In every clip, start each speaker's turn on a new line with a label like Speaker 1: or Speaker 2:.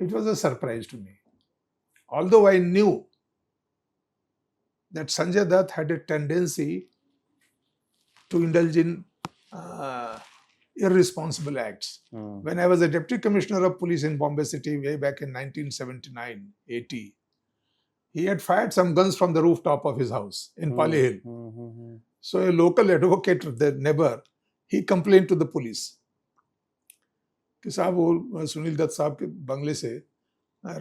Speaker 1: It was a surprise to me. Although I knew that Sanjay Dutt had a tendency to indulge in irresponsible acts. When I was a deputy commissioner of police in Bombay City way back in 1979-80, he had fired some guns from the rooftop of his house in Pali Hill. So a local advocate, the neighbor, he complained to the police कि साहब वो सुनील दत्त साहब के बंगले से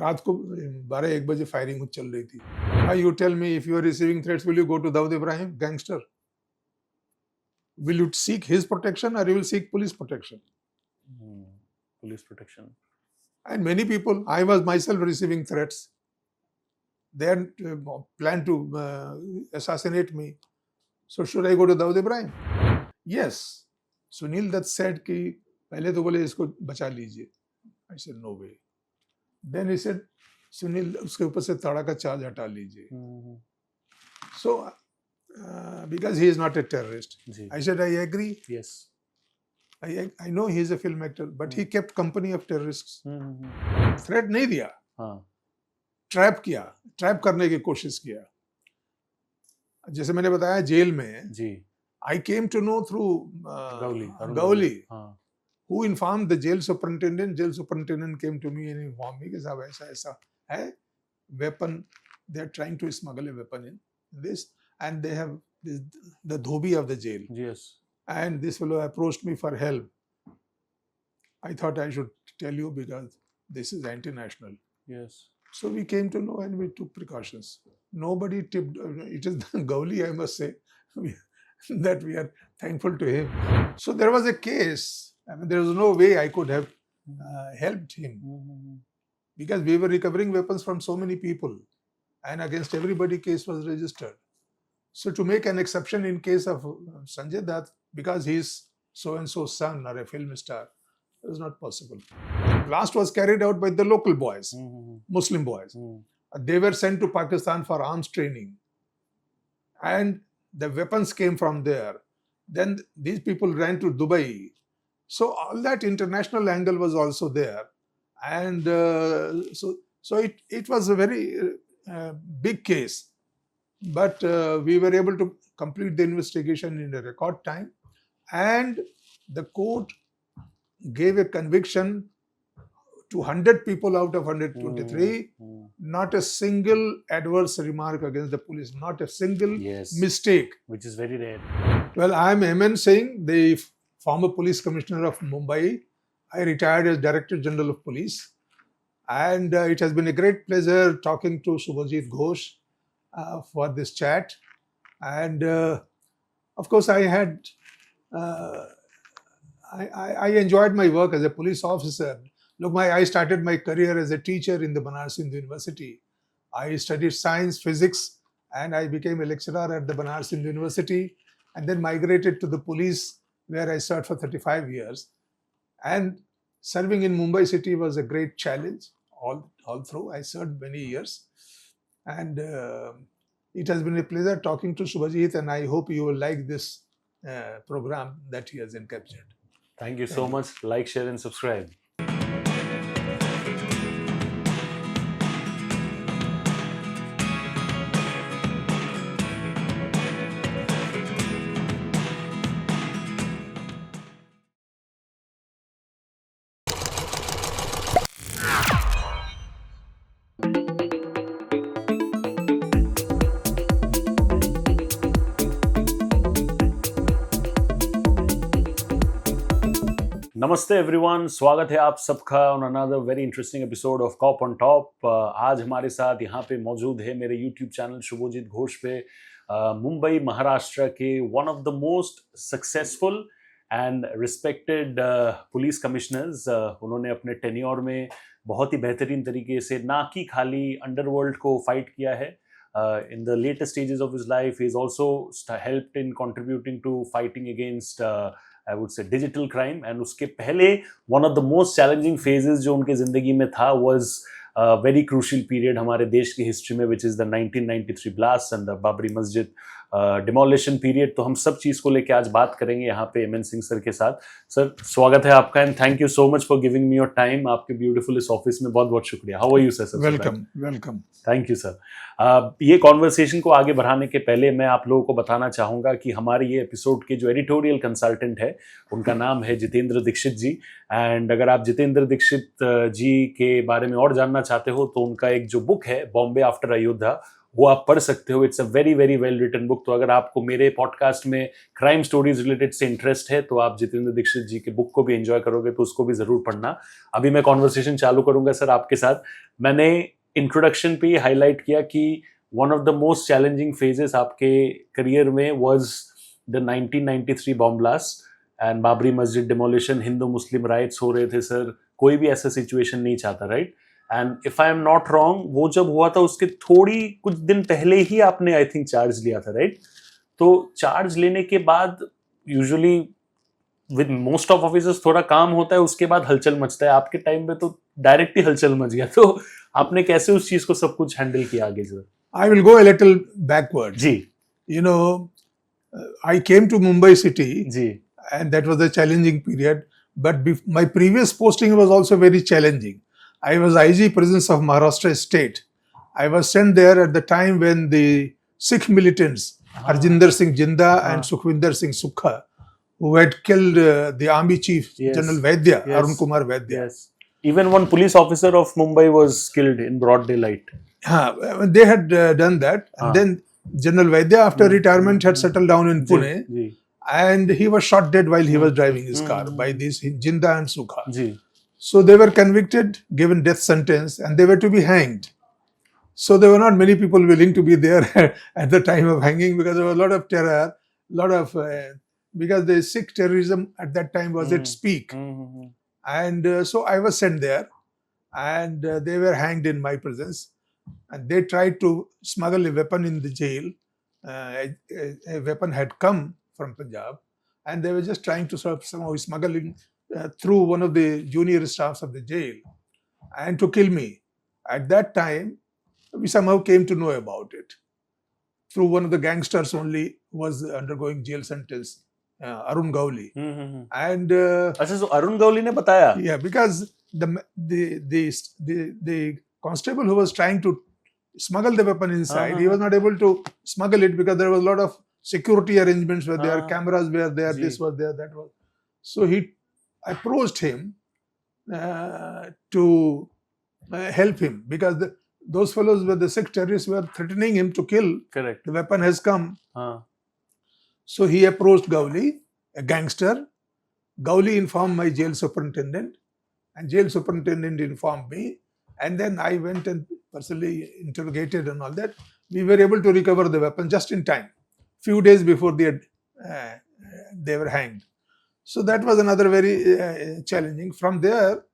Speaker 1: रात को 12-1 बजे फायरिंग चल रही थी. You tell me, if you are receiving threats, will you go to Dawood Ibrahim, gangster? Will you seek his protection or you will seek police protection?
Speaker 2: Police protection.
Speaker 1: And many people, I was myself receiving threats. They had planned to assassinate me. So should I go to Dawood Ibrahim? Yes. Sunil Dutt said कि पहले तो बोले इसको बचा लीजिए. I said no way. Then he said Sunil उसके ऊपर से तड़ा का चार्ज हटा लीजिए. So because he is not a terrorist. I said I agree.
Speaker 2: Yes.
Speaker 1: I know he is a film actor, but he kept company of terrorists. Threat नहीं दिया. Trap किया, ट्रैप करने की कोशिश किया. जैसे मैंने बताया जेल में जी I came to know through Gauli, who informed the jail superintendent. Jail superintendent came to me and informed me कि साहब ऐसा है weapon. They are trying to smuggle a weapon in this, and they have this, the dhobi of the jail. Yes. And this fellow approached me for help. I thought I should tell you because this is international. Yes. So we came to know and we took precautions. Nobody tipped. It is Gauli, I must say, that we are thankful to him. So there was a case. I mean, there was no way I could have helped him because we were recovering weapons from so many people, and against everybody case was registered. So to make an exception in case of Sanjay Dutt, because he is so-and-so son or a film star, it was not possible. Blast was carried out by the local boys, Muslim boys. They were sent to Pakistan for arms training. And the weapons came from there. Then these people ran to Dubai. So all that international angle was also there. And so it was a very big case. But we were able to complete the investigation in a record time. And the court gave a conviction to 100 people out of 123. Not a single adverse remark against the police. Not a single mistake.
Speaker 2: Which is very rare.
Speaker 1: Well, I am M.N Singh, the former police commissioner of Mumbai. I retired as Director General of Police. And it has been a great pleasure talking to Shubhajit Ghosh for this chat. And of course, I enjoyed my work as a police officer. Look, I started my career as a teacher in the Banaras Hindu University. I studied science, physics, and I became a lecturer at the Banaras Hindu University, and then migrated to the police, where I served for 35 years. And serving in Mumbai city was a great challenge all through. I served many years. And it has been a pleasure talking to Shubhajit, and I hope you will like this program that he has encaptured.
Speaker 2: Thank you so much. Like, share, and subscribe. नमस्ते everyone, स्वागत है आप सबका on another very interesting episode of Cop on Top. आज हमारे साथ यहाँ पे मौजूद है मेरे यूट्यूब चैनल शुभोजीत घोष पे मुंबई महाराष्ट्र के one of the most successful and respected police commissioners. उन्होंने अपने टेन्योर में बहुत ही बेहतरीन तरीके से ना कि खाली अंडरवर्ल्ड को फाइट किया है, in the later stages of his life he has also helped in contributing to fighting against I would say digital crime. And उसके पहले one of the most challenging phases जो उनके ज़िंदगी में था was a very crucial period हमारे देश की हिस्ट्री में, which is the 1993 blast and the Babri Masjid demolition period, तो हम सब चीज़ को लेके आज बात करेंगे यहाँ पे एमएन सिंह सर के साथ। सर स्वागत है आपका and thank you so much for giving me your time. आपके ब्यूटीफुल इस ऑफिस में बहुत बहुत शुक्रिया। How are you sir?
Speaker 1: Welcome welcome.
Speaker 2: Thank you sir. ये कॉन्वर्सेशन को आगे बढ़ाने के पहले मैं आप लोगों को बताना चाहूँगा कि हमारे ये एपिसोड के जो एडिटोरियल कंसल्टेंट है उनका नाम है जितेंद्र दीक्षित जी। एंड अगर आप जितेंद्र दीक्षित जी के बारे में और जानना चाहते हो तो उनका एक जो बुक है बॉम्बे आफ्टर अयोध्या वो आप पढ़ सकते हो। It's a very very well written book. तो अगर आपको मेरे पॉडकास्ट में क्राइम स्टोरीज रिलेटेड से इंटरेस्ट है तो आप जितेंद्र दीक्षित जी के बुक को भी एंजॉय करोगे, तो उसको भी जरूर पढ़ना। अभी मैं कॉन्वर्सेशन चालू करूंगा सर आपके साथ। मैंने इंट्रोडक्शन पे हाईलाइट किया कि one of the most challenging phases आपके करियर में was the 1993 bomb blast and Babri मस्जिद डिमोलिशन। हिंदू मुस्लिम राइट्स हो रहे थे सर, कोई भी ऐसा सिचुएशन नहीं चाहता, right? And if I am not wrong वो जब हुआ था उसके थोड़ी कुछ दिन पहले ही आपने आई थिंक चार्ज लिया था, राइट? तो चार्ज लेने के बाद usually with most of officers थोड़ा काम होता है, उसके बाद हलचल मचता है। आपके टाइम में तो डायरेक्ट ही हलचल मच गया, तो आपने कैसे उस चीज को सब कुछ हैंडल किया आगे sir?
Speaker 1: I will go a little backward.
Speaker 2: जी
Speaker 1: You know, I came to Mumbai city,
Speaker 2: जी
Speaker 1: and that was a challenging period. But my previous posting was also very challenging. I was IG Presence of Maharashtra State. I was sent there at the time when the Sikh militants, Harjinder Singh Jinda and Sukhwinder Singh Sukha, who had killed the army chief,
Speaker 2: Yes.
Speaker 1: General Vaidya,
Speaker 2: Yes.
Speaker 1: Arun Kumar Vaidya.
Speaker 2: yes even one police officer of Mumbai was killed in broad daylight.
Speaker 1: They had done that. And then General Vaidya, after retirement, had settled down in Pune.
Speaker 2: जी
Speaker 1: And he was shot dead while he was driving his car by these Jinda and Sukha.
Speaker 2: जी
Speaker 1: So they were convicted, given death sentence, and they were to be hanged. So there were not many people willing to be there at the time of hanging because there was a lot of terror, because the Sikh terrorism at that time was its peak. And so I was sent there, and they were hanged in my presence. And they tried to smuggle a weapon in the jail. A weapon had come from Punjab, and they were just trying to somehow smuggling through one of the junior staffs of the jail and to kill me. At that time, we somehow came to know about it through one of the gangsters only who was undergoing jail sentence, Arun Gauli. And
Speaker 2: अच्छा, so Arun Gauli ने बताया?
Speaker 1: yeah, because the constable who was trying to smuggle the weapon inside, he was not able to smuggle it because there was a lot of security arrangements were there, cameras were there, this was there, that was. So he approached him to help him because those fellows were the Sikh terrorists were threatening him to kill.
Speaker 2: Correct.
Speaker 1: The weapon has come. So he approached Gauli, a gangster. Gauli informed my jail superintendent, and jail superintendent informed me. And then I went and personally interrogated and all that. We were able to recover the weapon just in time, few days before they were hanged. So that was another very challenging. From there,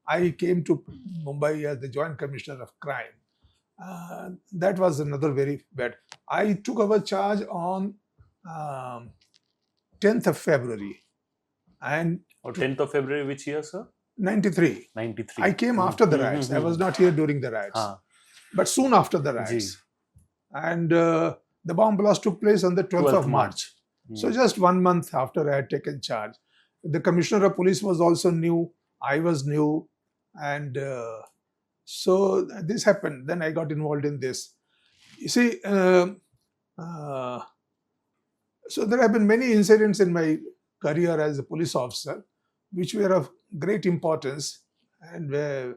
Speaker 1: I came to Mumbai as the Joint Commissioner of Crime. That was another very bad. I took over charge on 10th of February. And
Speaker 2: 10th of February, which year, sir?
Speaker 1: 93.
Speaker 2: 93.
Speaker 1: I came after the riots. I was not here during the riots. But soon after the riots. And the bomb blast took place on the 12th of March. So just 1 month after I had taken charge. The Commissioner of Police was also new. I was new. And so this happened. Then I got involved in this. You see, so there have been many incidents in my career as a police officer, which were of great importance and were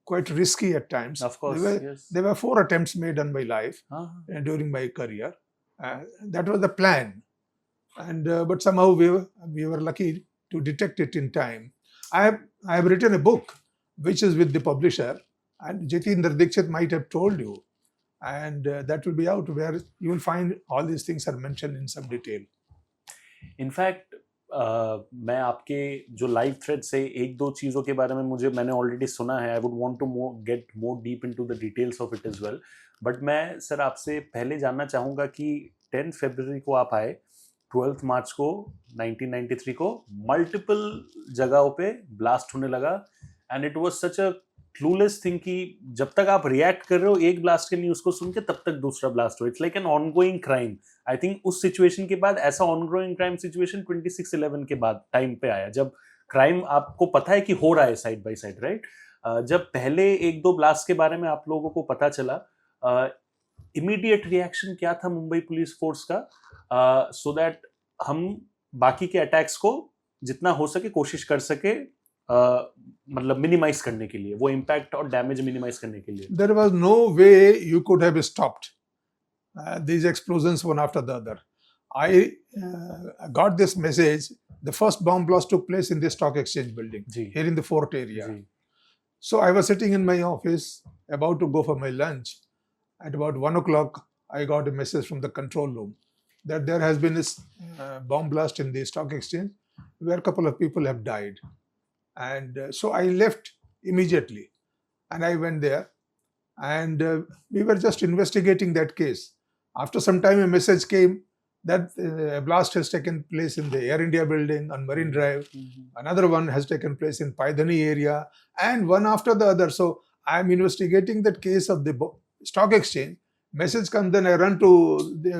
Speaker 1: quite risky at times.
Speaker 2: Of course, yes.
Speaker 1: There were 4 attempts made on my life during my career. That was the plan. And but somehow we were lucky to detect it in time. I have written a book which is with the publisher, and Jitendra Dikshit might have told you, and that will be out where you will find all these things are mentioned in some detail.
Speaker 2: In fact, मैं आपके जो live thread से एक दो चीज़ों के बारे में मैंने ऑलरेडी सुना है. I would want to get more deep into the details of it as well. But मैं सर आपसे पहले जानना चाहूँगा कि 10 फरवरी को आप आए, 12 मार्च को 1993 को मल्टीपल जगहों पे ब्लास्ट होने लगा, and it was such a clueless thing कि जब तक आप रिएक्ट कर रहे हो एक ब्लास्ट के न्यूज को सुन के तब तक दूसरा ब्लास्ट हो. It's like an ongoing crime. I think उस सिचुएशन के बाद ऐसा ऑनगोइंग क्राइम सिचुएशन 26/11 के बाद टाइम पे आया, जब क्राइम आपको पता है कि हो रहा है साइड बाय साइड, राइट. जब पहले एक दो ब्लास्ट के बारे में आप लोगों को पता चला, इमीडिएट रिएक्शन क्या था मुंबई पुलिस फोर्स का, सो दैट हम बाकी के अटैक्स को जितना हो सके कोशिश कर सके, मतलब मिनिमाइज करने के लिए, वो इम्पैक्ट और डैमेज मिनिमाइज करने के लिए?
Speaker 1: There was no way you could have stopped these explosions one after the other. I got this message. The first bomb blast took place in the stock exchange building here in the fort area. So I was sitting in my office about to go for my lunch. At about 1 o'clock, I got a message from the control room that there has been this bomb blast in the stock exchange where a couple of people have died. And so I left immediately and I went there and we were just investigating that case. After some time, a message came that a blast has taken place in the Air India building on Marine Drive. Another one has taken place in Paidhani area, and one after the other. So I am investigating that case of the stock exchange. Message comes, then I run to the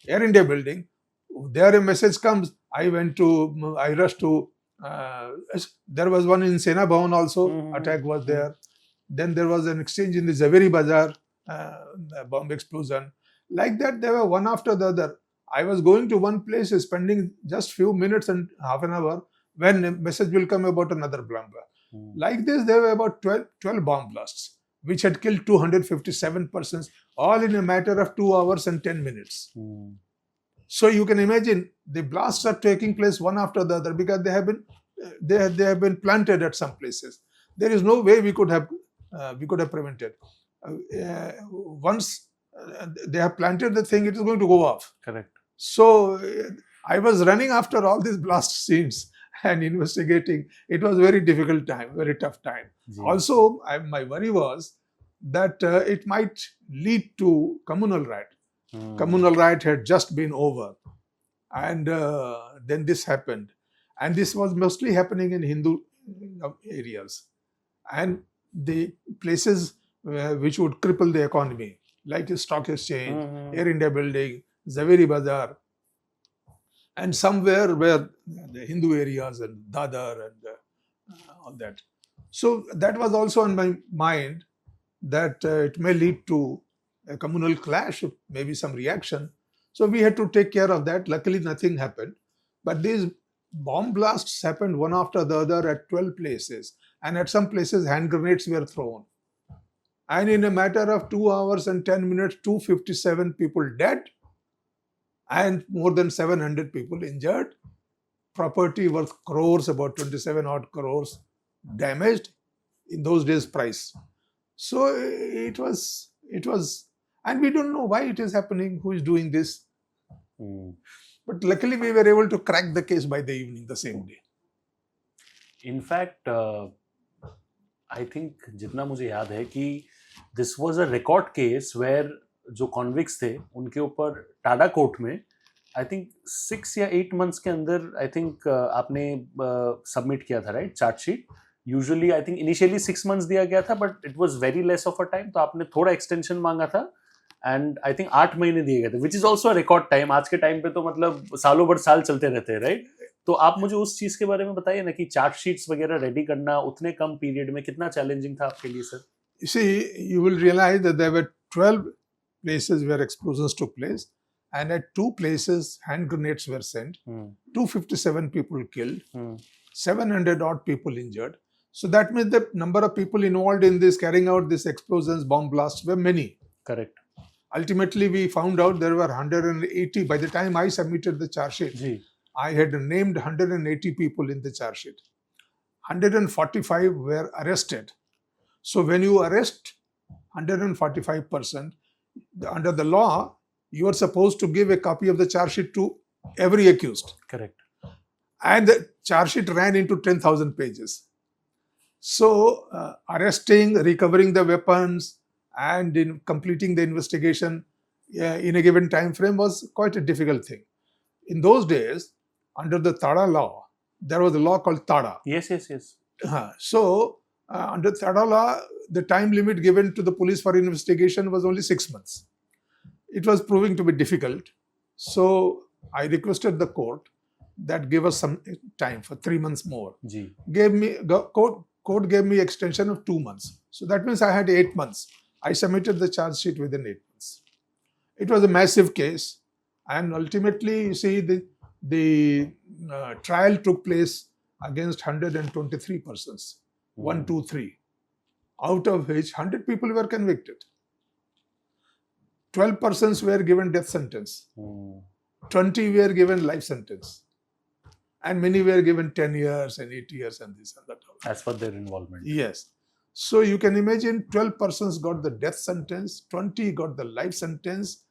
Speaker 1: Air India building. There a message comes. I rushed to. There was one in Sena Bhavan also. Attack was there. Then there was an exchange in the Zaveri Bazaar, bomb explosion. Like that, they were one after the other. I was going to one place, spending just few minutes and half an hour, when a message will come about another bomb. Like this, there were about 12 bomb blasts, which had killed 257 persons, all in a matter of 2 hours and 10 minutes. So you can imagine the blasts are taking place one after the other because they have been planted at some places. There is no way we could have prevented. Once they have planted the thing, it is going to go off.
Speaker 2: Correct.
Speaker 1: So I was running after all these blast scenes and investigating. It was a very difficult time, very tough time. Also, my worry was that it might lead to communal riot. Communal riot had just been over, and then this happened, and this was mostly happening in Hindu areas and the places which would cripple the economy, like the stock exchange, Air India building, Zaveri Bazaar, and somewhere where the Hindu areas and Dadar and all that. So that was also on my mind, that it may lead to a communal clash, maybe some reaction. So we had to take care of that. Luckily, nothing happened. But these bomb blasts happened one after the other at 12 places. And at some places, hand grenades were thrown. And in a matter of 2 hours and 10 minutes, 257 people dead and more than 700 people injured. Property worth crores, about 27 odd crores damaged, in those days price. So it was, and we don't know why it is happening, who is doing this. But luckily we were able to crack the case by the evening, the same day.
Speaker 2: In fact, I think जितना मुझे याद है कि this was a record case where जो convicts थे उनके ऊपर TADA court में I think 6 या 8 months के अंदर I think आपने सबमिट किया था, right, chargesheet. Usually I think initially 6 months दिया गया था, but it was very less of a time, तो आपने थोड़ा एक्सटेंशन मांगा था एंड आई थिंक 8 महीने दिए गए थे, which is also record time. आज के टाइम पे तो मतलब सालों भर साल चलते रहते हैं, राइट. तो आप मुझे उस चीज के बारे में बताइए ना कि चार्जशीट्स वगैरह रेडी करना उतने कम पीरियड में कितना चैलेंजिंग था आपके लिए, sir.
Speaker 1: You see, you will realize that there were 12 places where explosions took place, and at 2 places hand grenades were sent. 257 people killed, 700 odd people injured. So that means the number of people involved in this, carrying out these explosions, bomb blasts, were many.
Speaker 2: Correct.
Speaker 1: Ultimately, we found out there were 180. By the time I submitted the charge sheet, I had named 180 people in the charge sheet. 145 were arrested. So when you arrest 145%, under the law, you are supposed to give a copy of the charge sheet to every accused.
Speaker 2: Correct.
Speaker 1: And the charge sheet ran into 10,000 pages. So arresting, recovering the weapons, and in completing the investigation in a given time frame was quite a difficult thing. In those days, under the TADA law, there was a law called TADA.
Speaker 2: Yes.
Speaker 1: So under federal law, the time limit given to the police for investigation was only 6 months. It was proving to be difficult. So I requested the court that give us some time for 3 months more. Court gave me extension of 2 months. So that means I had 8 months. I submitted the charge sheet within 8 months. It was a massive case, and ultimately, you see, the trial took place against 123 persons, 1, 2, 3, out of which 100 people were convicted. 12 persons were given death sentence. 20 were given life sentence. And many were given 10 years and 8 years and this and that.
Speaker 2: As per their involvement.
Speaker 1: Yes. So you can imagine 12 persons got the death sentence, 20 got the life sentence,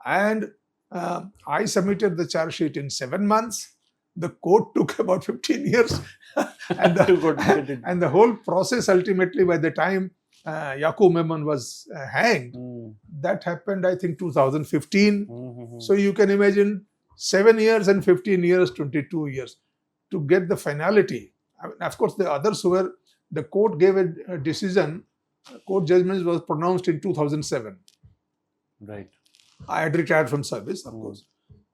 Speaker 1: and I submitted the charge sheet in 7 months. The court took about 15 years. and the whole process ultimately, by the time Yaqub M.N was hanged, that happened, I think, 2015. So you can imagine 7 years and 15 years, 22 years to get the finality. I mean, of course, the others were, the court gave a decision, court judgment was pronounced in 2007.
Speaker 2: Right.
Speaker 1: I had retired from service, of course.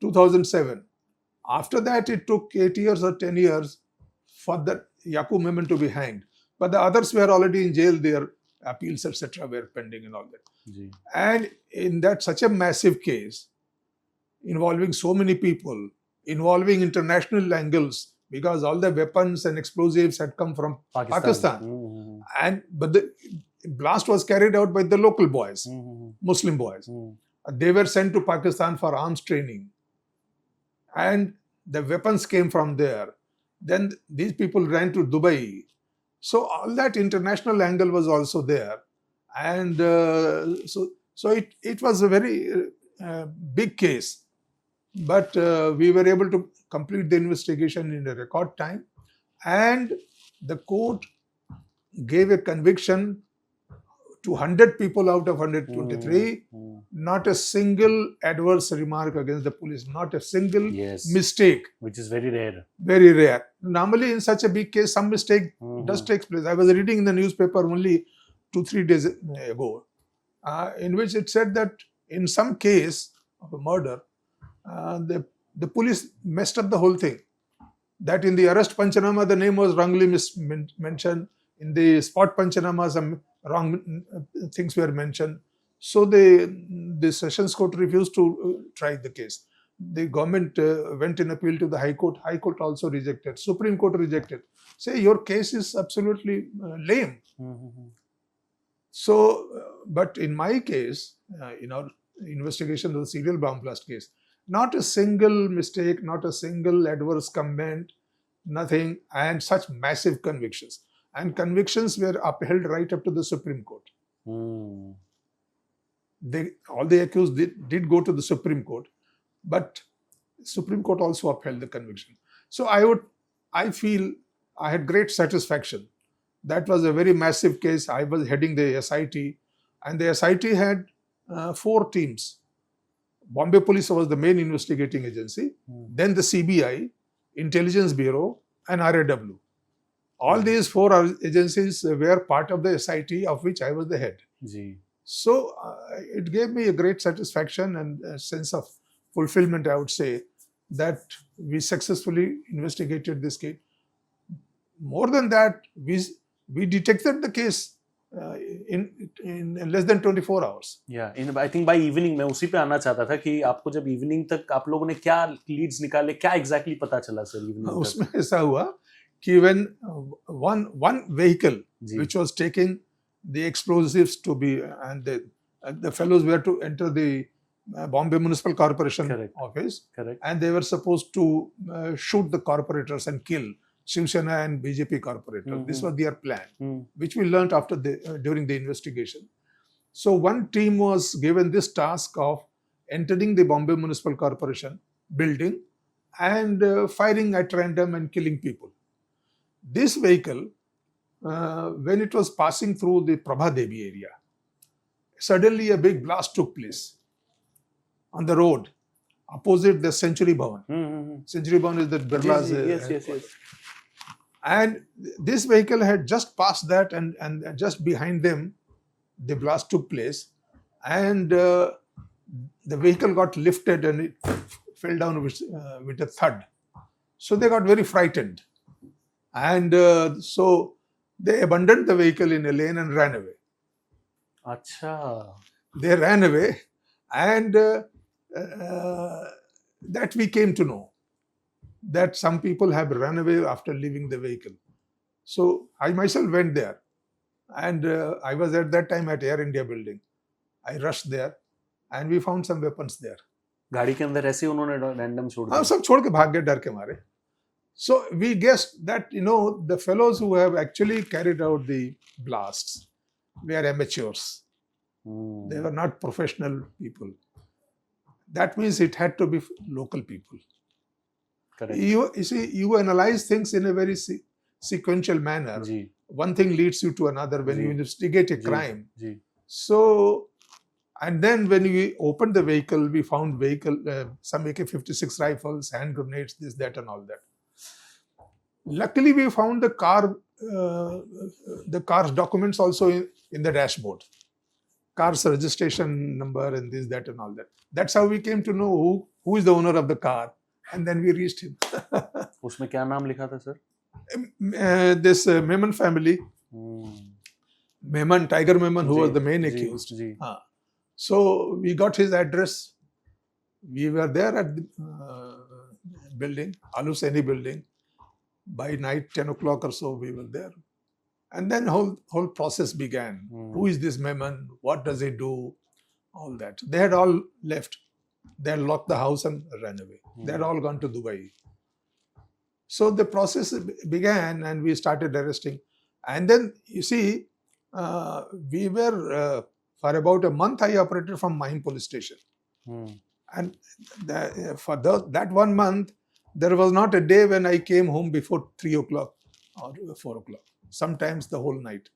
Speaker 1: 2007. After that, it took 8 years or 10 years for that Yaqub M.N to be hanged. But the others were already in jail, their appeals, etc. were pending and all that. And in that, such a massive case, involving so many people, involving international angles, because all the weapons and explosives had come from Pakistan. But the blast was carried out by the local boys, Muslim boys. They were sent to Pakistan for arms training. And the weapons came from there. Then these people ran to Dubai. So all that international angle was also there. And so it was a very big case. But we were able to complete the investigation in a record time. And the court gave a conviction to 100 people out of 123. Not a single adverse remark against the police. Not a single mistake.
Speaker 2: Which is very rare.
Speaker 1: Very rare. Normally in such a big case, some mistake does take place. I was reading in the newspaper only 2-3 days ago, in which it said that in some case of a murder, the police messed up the whole thing. That in the arrest Panchanama, the name was wrongly mentioned. In the spot Panchanama, some wrong things were mentioned. So the Sessions Court refused to try the case. The government went in appeal to the High Court. High Court also rejected. Supreme Court rejected. Say, your case is absolutely lame. So, but in my case, in our investigation of the serial bomb blast case, not a single mistake, not a single adverse comment, nothing, and such massive convictions. And convictions were upheld right up to the Supreme Court. All the accused did go to the Supreme Court, but Supreme Court also upheld the conviction. So I feel I had great satisfaction. That was a very massive case. I was heading the SIT, and the SIT had 4 teams. Bombay Police was the main investigating agency, then the CBI, Intelligence Bureau, and RAW. All these 4 agencies were part of the SIT, of which I was the head. So it gave me a great satisfaction and a sense of fulfillment, I would say, that we successfully investigated this case. More than that, we detected the case in less than 24 hours.
Speaker 2: Yeah, I think by evening, मैं उसी पे आना चाहता था कि आपको जब evening तक आप लोगों ने क्या leads निकाले, क्या exactly पता चला सर evening तक?
Speaker 1: उसमें ऐसा हुआ कि when one vehicle which was taking the explosives to be, and the fellows were to enter the Bombay Municipal Corporation office, and they were supposed to shoot the corporators and kill Shiv Sena and BJP corporators. This was their plan, which we learnt after during the investigation. So one team was given this task of entering the Bombay Municipal Corporation building and firing at random and killing people. This vehicle, when it was passing through the Prabha Devi area, suddenly a big blast took place on the road opposite the Century Bhavan. Century Bhavan is the Birla's.
Speaker 2: Yes.
Speaker 1: And this vehicle had just passed that, and just behind them, the blast took place, and the vehicle got lifted and it fell down with a thud. So they got very frightened, and so they abandoned the vehicle in a lane and ran away.
Speaker 2: अच्छा.
Speaker 1: They ran away, and that we came to know that some people have run away after leaving the vehicle. So I myself went there, and I was at that time at Air India building. I rushed there, and we found some weapons there.
Speaker 2: गाड़ी के अंदर ऐसे ही उन्होंने random छोड़
Speaker 1: हाँ,
Speaker 2: दिया.
Speaker 1: सब छोड़ के भाग गए डर के मारे. So we guessed that, the fellows who have actually carried out the blasts were amateurs. They were not professional people. That means it had to be local people.
Speaker 2: Correct.
Speaker 1: You see, you analyze things in a very sequential manner.
Speaker 2: Ji.
Speaker 1: One thing leads you to another when
Speaker 2: ji.
Speaker 1: you investigate a
Speaker 2: ji.
Speaker 1: crime.
Speaker 2: Ji.
Speaker 1: So, and then when we opened the vehicle, we found some AK-56 rifles, hand grenades, this, that, and all that. Luckily, we found the car's documents also in the dashboard. Car's registration number and this, that, and all that. That's how we came to know who is the owner of the car. And then we reached him.
Speaker 2: उसमें क्या नाम लिखा था sir?
Speaker 1: This M.N family. M.N, Tiger M.N, who was the main accused. So we got his address. We were there at the building, Aluseni building. By night, 10 o'clock or so, we were there. And then whole process began. Who is this M.N? What does he do? All that. They had all left. They had locked the house and ran away. They had all gone to Dubai. So the process began, and we started arresting. And then, you see, we were, for about a month, I operated from Mumbai Police Station. And for that 1 month, there was not a day when I came home before 3 o'clock or 4 o'clock. Sometimes the whole night.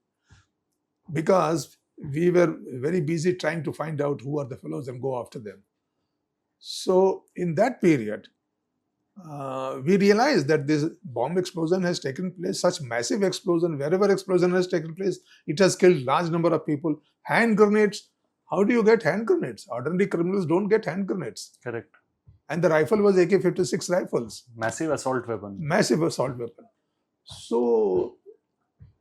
Speaker 1: Because we were very busy trying to find out who are the fellows and go after them. So in that period, we realized that this bomb explosion has taken place, such massive explosion, wherever explosion has taken place, it has killed large number of people. Hand grenades, how do you get hand grenades? Ordinary criminals don't get hand grenades.
Speaker 2: Correct.
Speaker 1: And the rifle was AK-56 rifles.
Speaker 2: Massive assault weapon.
Speaker 1: Massive assault weapon. So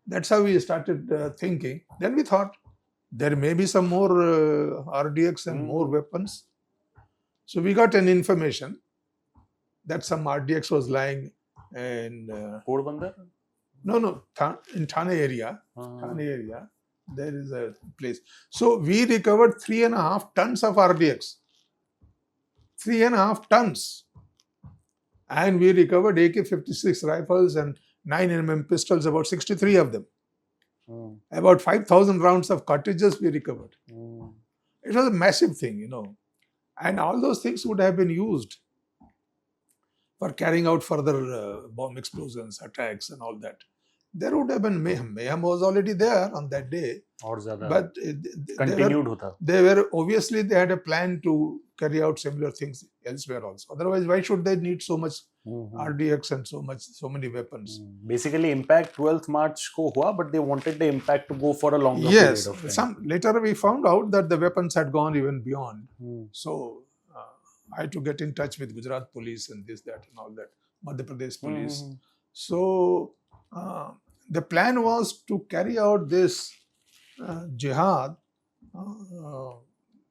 Speaker 1: that's how we started thinking. Then we thought there may be some more RDX and more weapons. So we got an information that some RDX was lying in
Speaker 2: Porbandar?
Speaker 1: No, in Thane area. Thane area, there is a place. So we recovered 3.5 tons of RDX. 3.5 tons. And we recovered AK-56 rifles and 9mm pistols, about 63 of them. About 5,000 rounds of cartridges we recovered. It was a massive thing, And all those things would have been used for carrying out further bomb explosions, attacks and all that. There would have been mayhem. Mayhem was already there on that day. But obviously they had a plan to carry out similar things elsewhere also. Otherwise, why should they need so much RDX and so many weapons?
Speaker 2: Basically, impact 12th March ko hua, but they wanted the impact to go for a longer period of time.
Speaker 1: Later we found out that the weapons had gone even beyond. So I had to get in touch with Gujarat police and this, that and all that. Madhya Pradesh police. So the plan was to carry out this jihad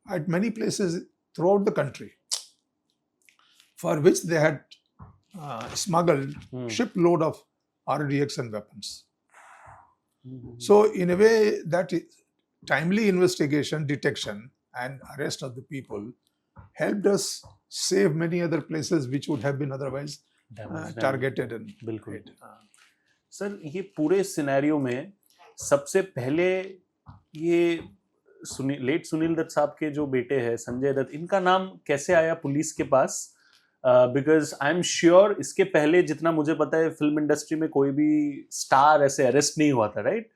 Speaker 1: at many places throughout the country, for which they had smuggled shipload of RDX and weapons. So in a way, that timely investigation, detection and arrest of the people helped us save many other places which would have been otherwise targeted and hit.
Speaker 2: Sir, ये पूरे scenario में सबसे पहले ये late Sunil Dutt साहब के जो बेटे हैं संजय दत्त, इनका नाम कैसे आया पुलिस के पास? बिकॉज आई एम श्योर इसके पहले जितना मुझे पता है फिल्म इंडस्ट्री में कोई भी स्टार ऐसे अरेस्ट नहीं हुआ था, right?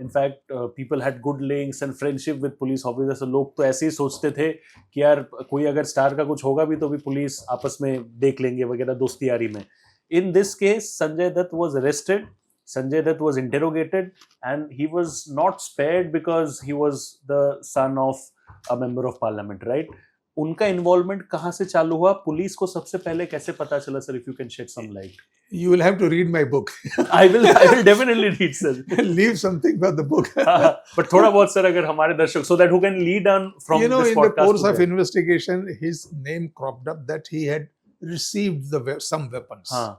Speaker 2: In fact people had good links and friendship with police officers. लोग तो ऐसे ही सोचते थे कि यार कोई अगर स्टार का कुछ होगा भी तो भी पुलिस आपस में देख लेंगे वगैरह, दोस्ती यारी में. In this case, Sanjay Dutt was arrested, Sanjay Dutt was interrogated, and he was not spared because he was the son of a member of parliament, right? उनका इन्वॉल्वमेंट कहाँ से चालू हुआ, पुलिस को सबसे पहले कैसे पता चला, sir? If you can shed some light.
Speaker 1: You will have to read my book.
Speaker 2: I will definitely read, sir.
Speaker 1: Leave something for the book.
Speaker 2: But थोड़ा बहुत सर अगर हमारे दर्शक, so that who can lead on from
Speaker 1: you know,
Speaker 2: this
Speaker 1: in the
Speaker 2: podcast.
Speaker 1: course of investigation, his name cropped up that he had received some weapons.
Speaker 2: हाँ.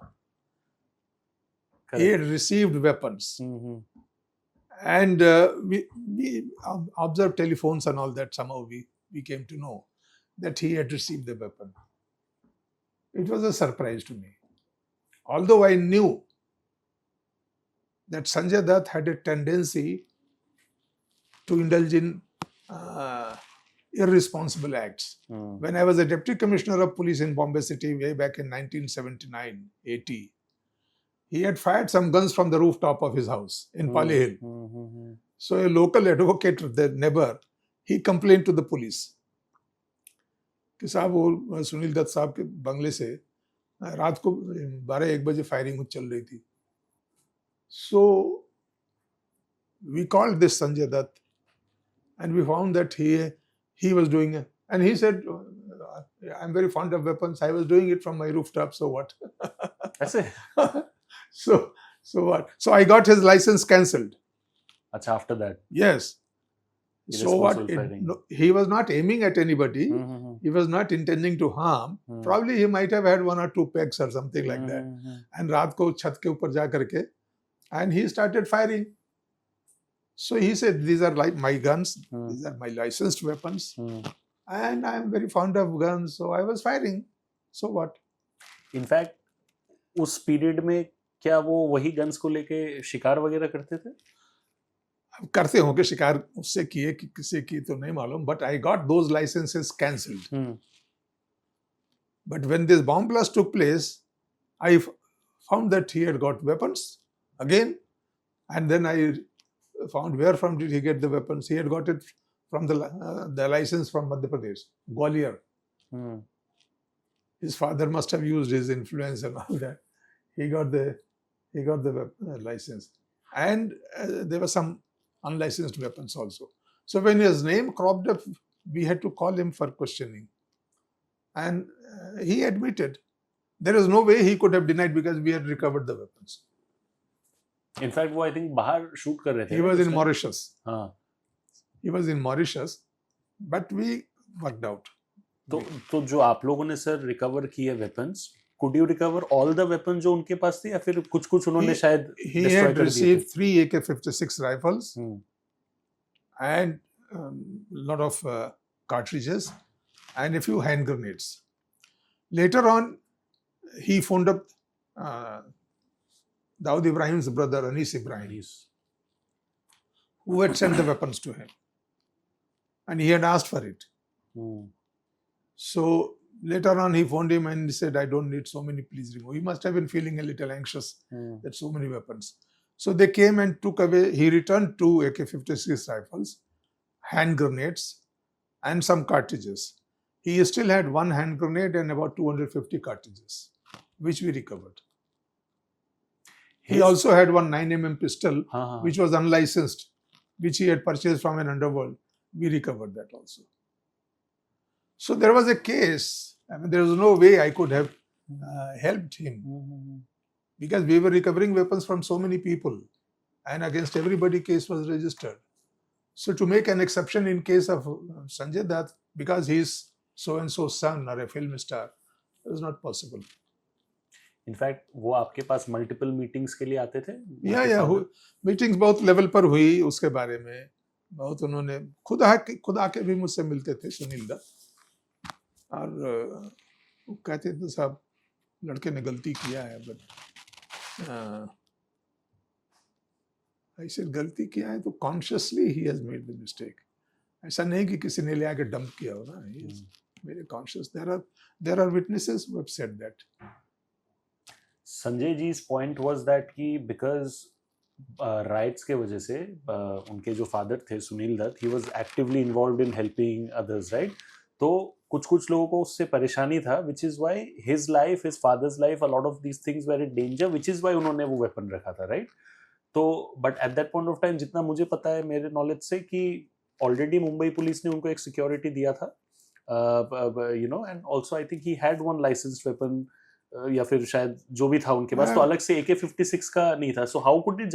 Speaker 1: He had received weapons.
Speaker 2: Mm-hmm.
Speaker 1: And we observed telephones and all that. Somehow we came to know that he had received the weapon. It was a surprise to me. Although I knew that Sanjay Dutt had a tendency to indulge in irresponsible acts. When I was a deputy commissioner of police in Bombay City way back in 1979-80, he had fired some guns from the rooftop of his house in Pali Hill. So a local advocate, the neighbor, he complained to the police कि साहब वो सुनील दत्त साहब के बंगले से रात को 12-1 बजे फायरिंग चल रही थी. So we called this Sanjay Dutt and we found that he was doing it. And he said, I'm very fond of weapons. I was doing it from my rooftop, so what?
Speaker 2: That's it.
Speaker 1: So what? So I got his license cancelled.
Speaker 2: Achha, after that.
Speaker 1: Yes. So what? He was not aiming at anybody. He was not intending to harm. Probably he might have had 1 or 2 pegs or something like that. And रात को छत के ऊपर जा करके, and he started firing. So he said, these are like my guns. These are my licensed weapons. And I am very fond of guns. So I was firing. So what?
Speaker 2: In fact, उस period में क्या वो वही guns को लेके शिकार वगैरह करते थे?
Speaker 1: करते होंगे शिकार, उससे किए कि किसी की तो नहीं मालूम, but I got those licenses cancelled. But when this bomb blast took place, I found that he had got weapons again, and then I found where from did he get the weapons. He had got it from the license from Madhya Pradesh, Gwalior. His father must have used his influence and all that. He got the license, and there were some unlicensed weapons also. So when his name cropped up, we had to call him for questioning, and he admitted. There is no way he could have denied because we had recovered the weapons.
Speaker 2: In fact, वो I think बाहर shoot कर रहे थे.
Speaker 1: He was in Mauritius.
Speaker 2: हाँ.
Speaker 1: He was in Mauritius, but we worked out.
Speaker 2: तो जो आप लोगों ने सर रिकवर किए weapons, could you recover all the weapons जो उनके पास थी, या फिर कुछ उन्होंने शायद
Speaker 1: he had received 3 AK-56 rifles and lot of cartridges and a few hand grenades. Later on, he phoned up Dawood Ibrahim's brother Anis Ibrahim, who had sent the weapons to him, and he had asked for it. So later on, he phoned him and he said, I don't need so many, please remove. He must have been feeling a little anxious that so many weapons. So they came and took away. He returned 2 AK-56 rifles, hand grenades, and some cartridges. He still had 1 hand grenade and about 250 cartridges, which we recovered. He also had 1 9mm pistol, which was unlicensed, which he had purchased from an underworld. We recovered that also. So there was a case. I mean, there was no way I could have helped him because we were recovering weapons from so many people, and against everybody case was registered. So to make an exception in case of Sanjay Dutt because he is so-and-so son or a film star, it was not possible.
Speaker 2: In fact, वो आपके पास multiple meetings के लिए आते थे?
Speaker 1: Yeah, meetings बहुत level पर हुई उसके बारे में. बहुत उन्होंने खुद आके भी मुझसे मिलते थे सुनील दत्त, और वो कहते थे साहब लड़के ने गलती किया है, बट ऐसे गलती किया है तो consciously he has made the mistake. ऐसा नहीं कि किसी ने ले आके डंप किया हो ना. मेरे conscious there are witnesses who have said that.
Speaker 2: Sanjay ji's point was that कि because राइट्स के वजह से उनके जो फादर थे Sunil Dutt, he was actively involved in helping others, right? तो कुछ कुछ लोगों को उससे परेशानी था, which is why his life, his father's life, a lot of these things were in danger, which is why उन्होंने वो weapon रखा था, right? तो but at that point of time जितना मुझे पता है मेरे नॉलेज से कि ऑलरेडी मुंबई पुलिस ने उनको एक सिक्योरिटी दिया था, you know, and also I think he had one licensed weapon, या फिर शायद जो भी था उनके पास, तो अलग से AK-56 का नहीं था. So how could he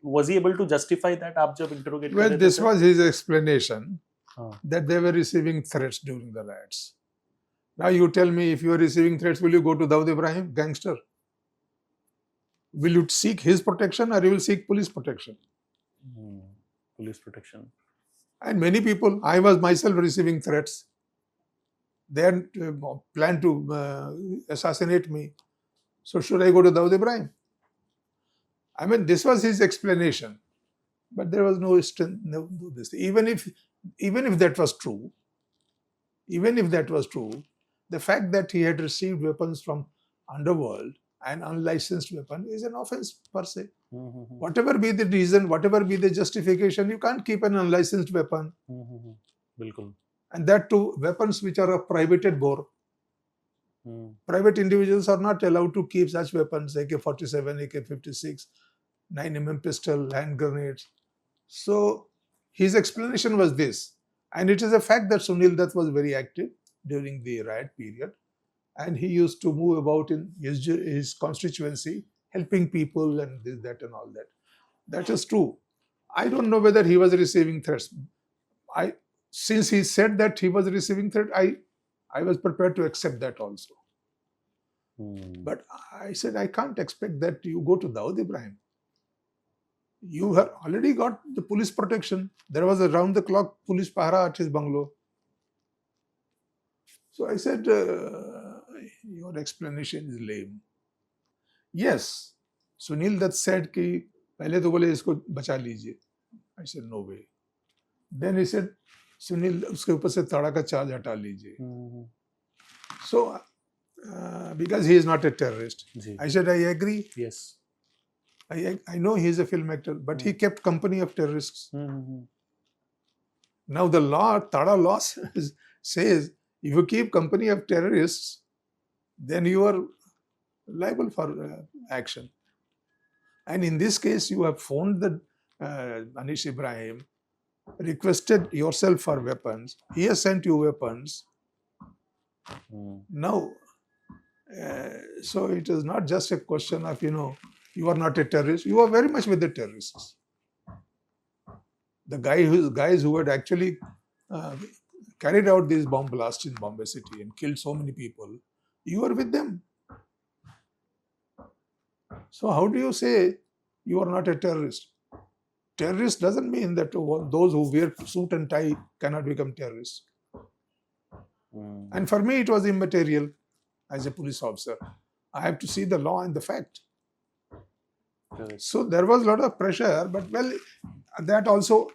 Speaker 2: was he able to justify that? आप जब interrogate कर
Speaker 1: Well,
Speaker 2: रहे थे
Speaker 1: this
Speaker 2: sir?
Speaker 1: was his explanation that they were receiving threats during the riots. Now you tell me, if you are receiving threats, will you go to Dawood Ibrahim, gangster? Will you seek his protection or you will seek police protection?
Speaker 2: Police protection.
Speaker 1: And many people, I was myself receiving threats. They had planned to assassinate me. So should I go to Dawood Ibrahim? I mean, this was his explanation. But there was no strength, no this. Even if that was true, the fact that he had received weapons from underworld, an unlicensed weapon, is an offense per se. Whatever be the reason, whatever be the justification, you can't keep an unlicensed weapon.
Speaker 2: बिल्कुल.
Speaker 1: And that too, weapons which are of privated bore. Private individuals are not allowed to keep such weapons, AK-47, AK-56, 9mm pistol, hand grenades. So his explanation was this. And it is a fact that Sunil Dutt was very active during the riot period. And he used to move about in his constituency, helping people and this, that and all that. That is true. I don't know whether he was receiving threats. Since he said that he was receiving threat, I was prepared to accept that also. But I said, I can't expect that you go to Dawood Ibrahim. You have already got the police protection. There was a round-the-clock police pahara at his bungalow. So I said, your explanation is lame. Yes, Sunil Dutt said कि पहले तो बोले इसको बचा लीजिए. I said, no way. Then he said, Sunil, उसके ऊपर से ताड़ा का चार्ज हटा लीजिए. So, because he is not a terrorist. I said, I agree.
Speaker 2: Yes.
Speaker 1: I know he is a film actor, but he kept company of terrorists. Now the law, Tada law says, if you keep company of terrorists, then you are liable for action. And in this case, you have phoned the Anish Ibrahim, requested yourself for weapons. He has sent you weapons. Now, so it is not just a question of, you are not a terrorist. You are very much with the terrorists. The guys who had actually carried out these bomb blasts in Bombay city and killed so many people, you are with them. So how do you say you are not a terrorist? Terrorist doesn't mean that those who wear suit and tie cannot become terrorists. And for me, it was immaterial as a police officer. I have to see the law and the fact. So there was a lot of pressure, but well, that also,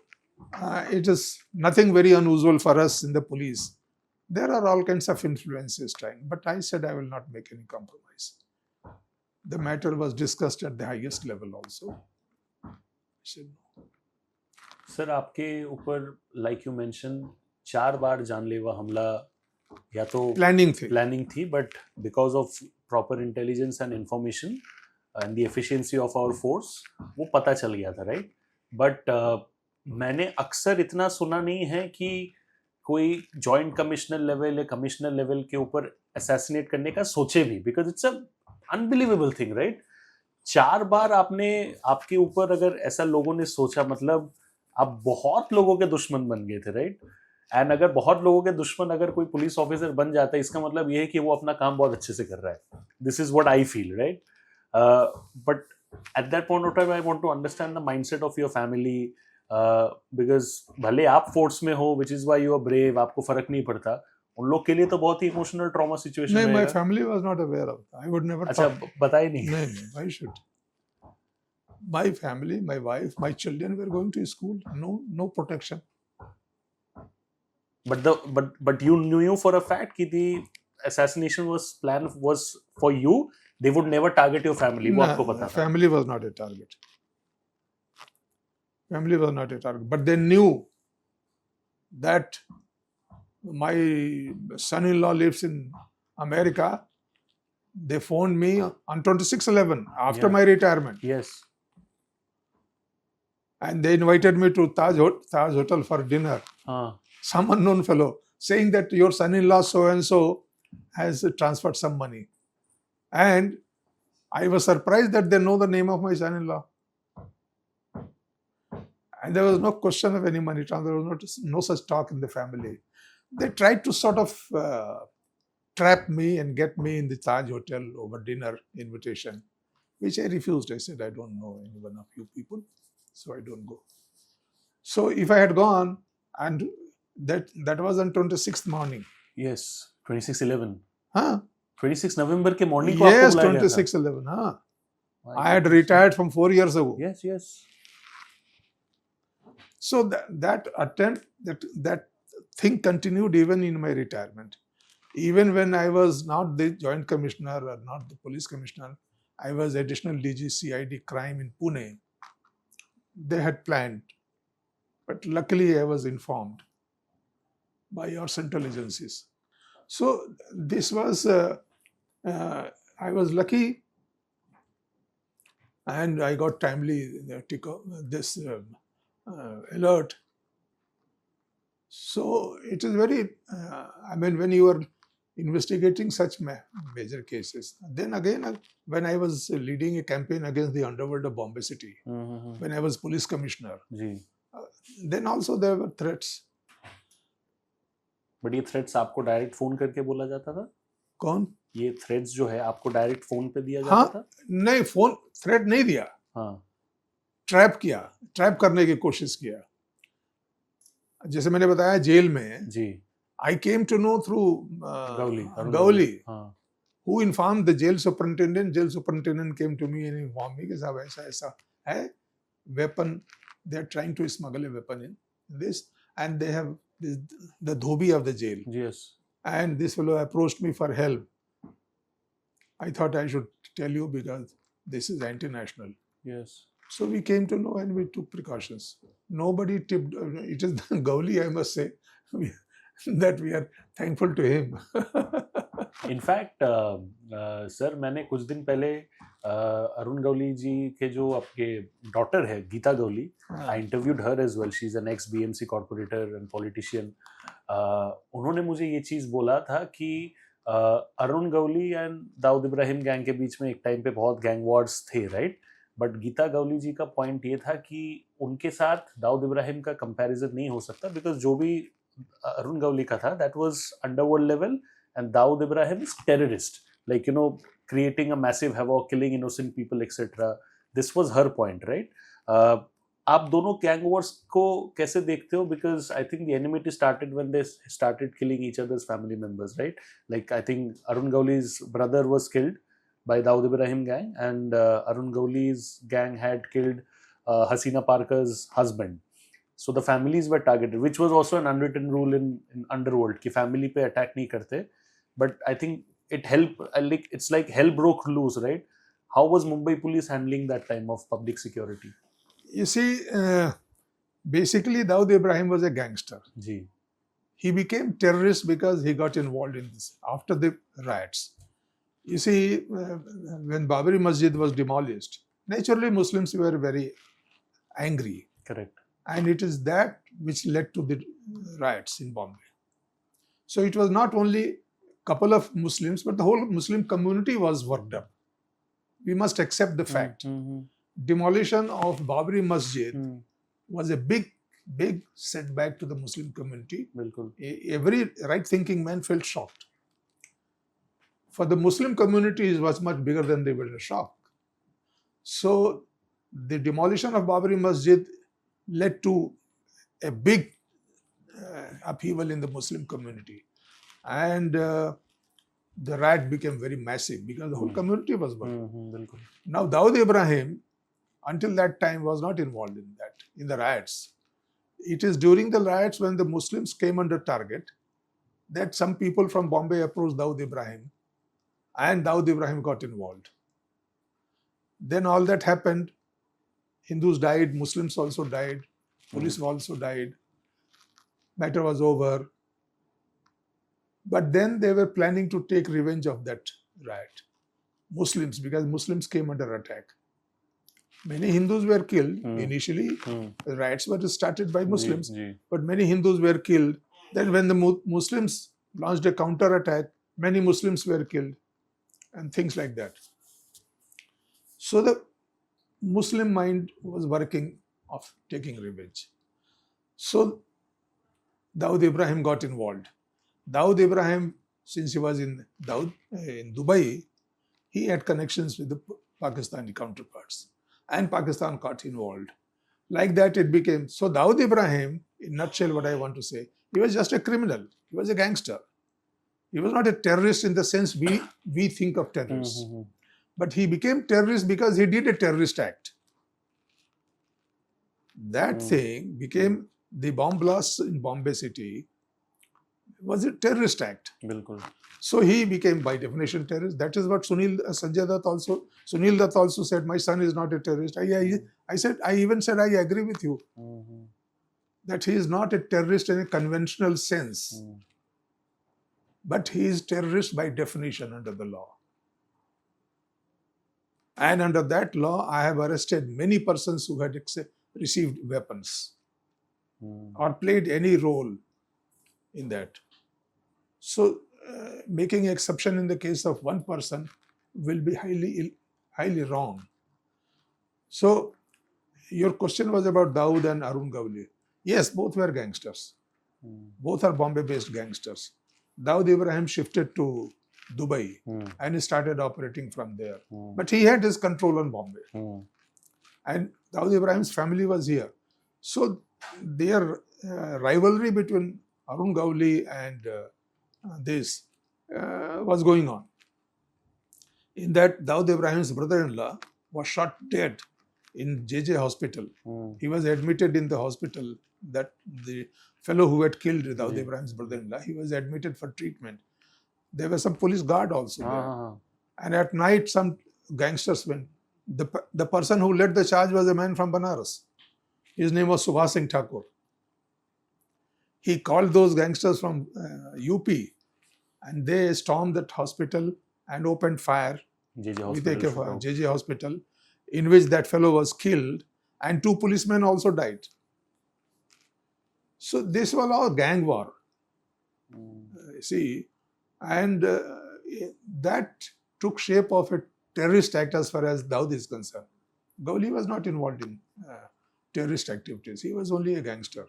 Speaker 1: it is nothing very unusual for us in the police. There are all kinds of influences trying, but I said I will not make any compromise. The matter was discussed at the highest level also. I said no.
Speaker 2: Sir आपके ऊपर like you mentioned 4 बार जानलेवा हमला या तो planning थी, but because of proper intelligence and information and the efficiency of our force वो पता चल गया था, right? But मैंने अक्सर इतना सुना नहीं है कि कोई जॉइंट कमिश्नर लेवल या कमिश्नर लेवल के ऊपर असैसिनेट करने का सोचे भी, because it's a unbelievable thing, right? 4 बार आपके ऊपर अगर ऐसा लोगों ने सोचा, मतलब आप बहुत लोगों के दुश्मन बन गए थे, राइट? एंड अगर बहुत लोगों के दुश्मन अगर कोई पुलिस ऑफिसर बन जाता है, इसका मतलब ये है कि वो अपना काम बहुत अच्छे से कर रहा है. This is what I feel, right? But at that point of time I want to understand the mindset of your family, because भले आप फोर्स में हो, which is why you are brave, आपको फर्क नहीं पड़ता, उन लोग के लिए तो बहुत ही इमोशनल ट्रॉमा सिचुएशन है.
Speaker 1: My family was not aware of, I would never.
Speaker 2: अच्छा, बताया नहीं?
Speaker 1: नहीं, why should my family, my wife, my children were going to school, no protection.
Speaker 2: But you knew for a fact that the assassination was for you. They would never target your family. वो आपको पता था?
Speaker 1: Family was not a target. But they knew that my son-in-law lives in America. They phoned me on 26/11 after my retirement.
Speaker 2: Yes.
Speaker 1: And they invited me to Taj Hotel for dinner. Some unknown fellow saying that your son-in-law so-and-so has transferred some money. And I was surprised that they know the name of my son-in-law. And there was no question of any money transfer. There was no such talk in the family. They tried to sort of trap me and get me in the Taj Hotel over dinner invitation, which I refused. I said, I don't know any one of you people, so I don't go. So if I had gone, and that was on 26th morning.
Speaker 2: Yes, 26/11.
Speaker 1: Huh?
Speaker 2: 26 November के morning को
Speaker 1: Yes,
Speaker 2: आपको बुलाया गया था.
Speaker 1: 26/11. Huh?
Speaker 2: My
Speaker 1: I had
Speaker 2: goodness.
Speaker 1: retired from 4 years ago.
Speaker 2: Yes, yes.
Speaker 1: So that attempt, that thing continued even in my retirement. Even when I was not the Joint Commissioner or not the Police Commissioner, I was additional DG CID crime in Pune. They had planned, but luckily I was informed by our central agencies. So this was, I was lucky, and I got timely this alert. So it is very, when you are investigating such major cases. Then again, when I was leading a campaign against the underworld of Bombay City, when I was police commissioner, then also there were threats.
Speaker 2: But ये threats आपको direct phone करके बोला जाता था?
Speaker 1: कौन?
Speaker 2: ये threats जो है आपको डायरेक्ट फोन पे दिया जाता था?
Speaker 1: नहीं, फोन थ्रेट नहीं दिया. ट्रैप किया, ट्रैप करने की कोशिश किया. जैसे मैंने बताया जेल में जी, I came to know through Gauli, who informed the jail superintendent. Jail superintendent came to me and informed me कि साहब ऐसा है weapon. They are trying to smuggle a weapon in this, and they have the dhobi of the jail. Yes. And this fellow approached me for help. I thought I should tell you because this is anti-national. Yes. So we came to know and we took precautions. Nobody tipped. It is Gauli, I must say, that we are thankful to him.
Speaker 2: In fact, sir मैंने कुछ दिन पहले अरुण गौली जी के जो आपके daughter है Gita Gauli, I interviewed her as well. She's an ex-BMC corporator and politician. उन्होंने मुझे ये चीज़ बोला था कि अरुण गौली एंड दाऊद इब्राहिम गैंग के बीच में एक टाइम पे बहुत गैंग वॉर्स थे, राइट? बट गीता गौली जी का पॉइंट ये था कि उनके साथ दाऊद इब्राहिम का कंपैरिजन नहीं हो सकता, बिकॉज जो भी अरुण गौली का था that was underworld level and Dawood Ibrahim is terrorist, like creating a massive havoc, killing innocent people, etc. This was her point, right? आप दोनों gang wars को कैसे देखते हो? Because I think the enmity started when they started killing each other's family members, right? Like I think Arun Gauli's brother was killed by Dawood Ibrahim gang, and Arun Gauli's gang had killed Hasina Parker's husband. So the families were targeted, which was also an unwritten rule in underworld कि family पे attack नहीं करते. But I think it helped, like it's like hell broke loose, right? How was Mumbai police handling that time of public security?
Speaker 1: You see, basically Dawood Ibrahim was a gangster.
Speaker 2: Ji.
Speaker 1: He became terrorist because he got involved in this after the riots. You see, when Babri Masjid was demolished, naturally Muslims were very angry.
Speaker 2: Correct.
Speaker 1: And it is that which led to the riots in Bombay. So it was not only a couple of Muslims, but the whole Muslim community was worked up. We must accept the fact. Demolition of Babri Masjid was a big setback to the Muslim community. Every right-thinking man felt shocked. For the Muslim community, it was much bigger than they were shocked. So the demolition of Babri Masjid led to a big upheaval in the Muslim community, and the riot became very massive because the whole community was working. Now Dawood Ibrahim, until that time, was not involved in the riots. It is during the riots when the Muslims came under target that some people from Bombay approached Dawood Ibrahim, and Dawood Ibrahim got involved. Then all that happened. Hindus died, Muslims also died, police also died. Matter was over. But then they were planning to take revenge of that riot. Muslims, because Muslims came under attack. Many Hindus were killed. Initially, the riots were started by Muslims, but many Hindus were killed. Then when the Muslims launched a counter-attack, many Muslims were killed, and things like that. So the Muslim mind was working of taking revenge. So Dawood Ibrahim got involved. Dawood Ibrahim, since he was in Dubai, he had connections with the Pakistani counterparts, and Pakistan got involved. Like that it became. So Dawood Ibrahim, in a nutshell what I want to say, he was just a criminal. He was a gangster. He was not a terrorist in the sense we think of terrorists. But he became terrorist because he did a terrorist act. That thing became the bomb blast in Bombay city was a terrorist act.
Speaker 2: Bilkul.
Speaker 1: So he became by definition terrorist. That is what Sanjay Dutt also said, my son is not a terrorist. I even said I agree with you that he is not a terrorist in a conventional sense. But he is terrorist by definition under the law. And under that law, I have arrested many persons who had received weapons or played any role in that. So, making exception in the case of one person will be highly wrong. So, your question was about Dawood and Arun Gawli. Yes, both were gangsters. Both are Bombay-based gangsters. Dawood Ibrahim shifted to Dubai and he started operating from there. But he had his control on Bombay. And Dawood Ibrahim's family was here. So their rivalry between Arun Gawli and this was going on. In that, Dawood Ibrahim's brother-in-law was shot dead in JJ hospital. He was admitted in the hospital, that the fellow who had killed Dawood Ibrahim's brother-in-law, he was admitted for treatment. There was some police guard also there. And at night, some gangsters went. The person who led the charge was a man from Banaras. His name was Subhas Singh Thakur. He called those gangsters from UP and they stormed that hospital and opened fire with JJ hospital, in which that fellow was killed and 2 policemen also died. So this was all gang war. See, and that took shape of a terrorist act as far as Dawood is concerned. Gawli was not involved in terrorist activities. He was only a gangster.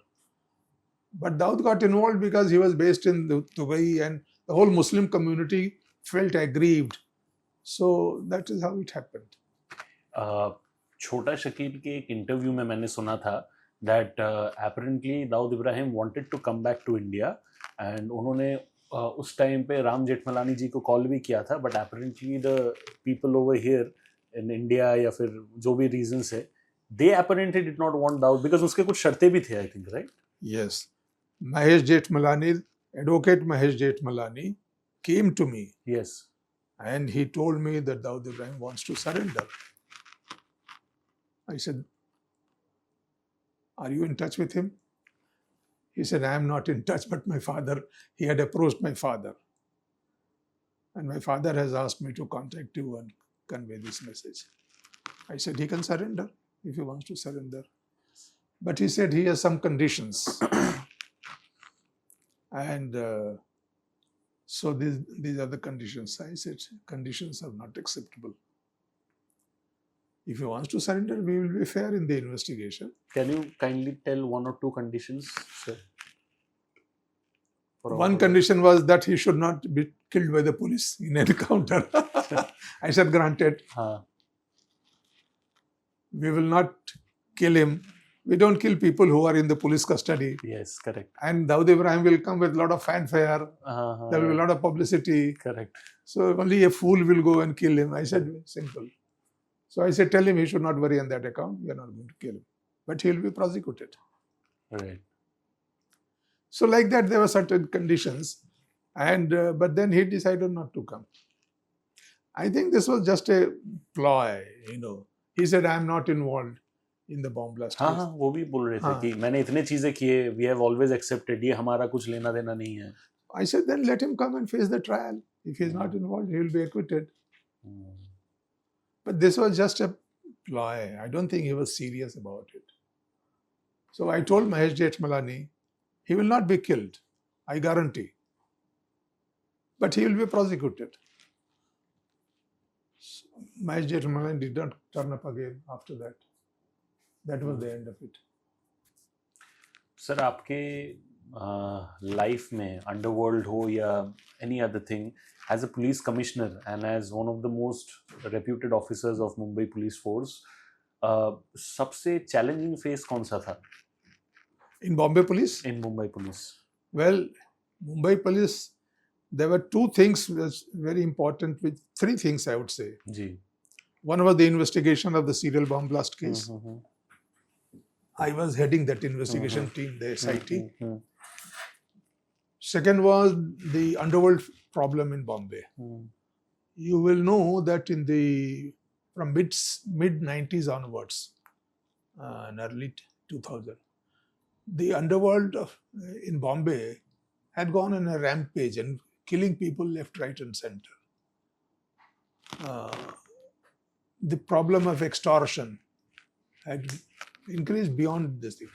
Speaker 1: But Dawood got involved because he was based in Dubai and the whole Muslim community felt aggrieved. So that is how it happened.
Speaker 2: छोटा शकील के एक interview में मैंने सुना था that apparently Dawood Ibrahim wanted to come back to India and उन्होंने उस time पे राम जेठमलानी जी को कॉल भी किया था, but apparently the people over here in India या फिर जो भी reasons है, they apparently did not want Dawood because उसके कुछ शर्तें भी थे, I think, right?
Speaker 1: Yes. Mahesh Jethmalani, advocate Mahesh Jethmalani came to me.
Speaker 2: Yes.
Speaker 1: And he told me that Dawood Ibrahim wants to surrender. I said, are you in touch with him? He said, I am not in touch, but my father, he had approached my father. And my father has asked me to contact you and convey this message. I said, he can surrender if he wants to surrender. But he said he has some conditions. And so these are the conditions. I said, conditions are not acceptable. If he wants to surrender, we will be fair in the investigation.
Speaker 2: Can you kindly tell 1 or 2 conditions, sir?
Speaker 1: One condition was that he should not be killed by the police in an encounter. I said, granted. We will not kill him. We don't kill people who are in the police custody.
Speaker 2: Yes, correct.
Speaker 1: And Dawood Ibrahim will come with a lot of fanfare. There will be a lot of publicity.
Speaker 2: Correct.
Speaker 1: So only a fool will go and kill him. I said, simple. So I said, tell him he should not worry on that account. We are not going to kill him. But he will be prosecuted.
Speaker 2: Right.
Speaker 1: So like that, there were certain conditions. And but then he decided not to come. I think this was just a ploy, you know. He said, I am not involved in the bomb blast.
Speaker 2: हाँ, वो भी बोल रहे थे कि मैंने इतने चीजें किए, we have always accepted, ये हमारा कुछ लेना देना नहीं है.
Speaker 1: I said, then let him come and face the trial. If he is not involved, he will be acquitted. But this was just a ploy. I don't think he was serious about it. So I told Mahesh Jethmalani, he will not be killed, I guarantee. But he will be prosecuted. So Mahesh Jethmalani did not turn up again after that. That was the end of it.
Speaker 2: Sir आपके life में underworld हो या any other thing as a police commissioner and as one of the most reputed officers of Mumbai police force सबसे challenging face कौन सा था
Speaker 1: In Bombay Police?
Speaker 2: In Mumbai police
Speaker 1: Well, Mumbai Police, there were two things that's very important, with three things I would say.
Speaker 2: जी
Speaker 1: One was the investigation of the serial bomb blast case. I was heading that investigation team, the SIT. Second was the underworld problem in Bombay. You will know that from mid 90s onwards, and early 2000, the underworld in Bombay had gone on a rampage and killing people left, right, and center. The problem of extortion had increased beyond this thing.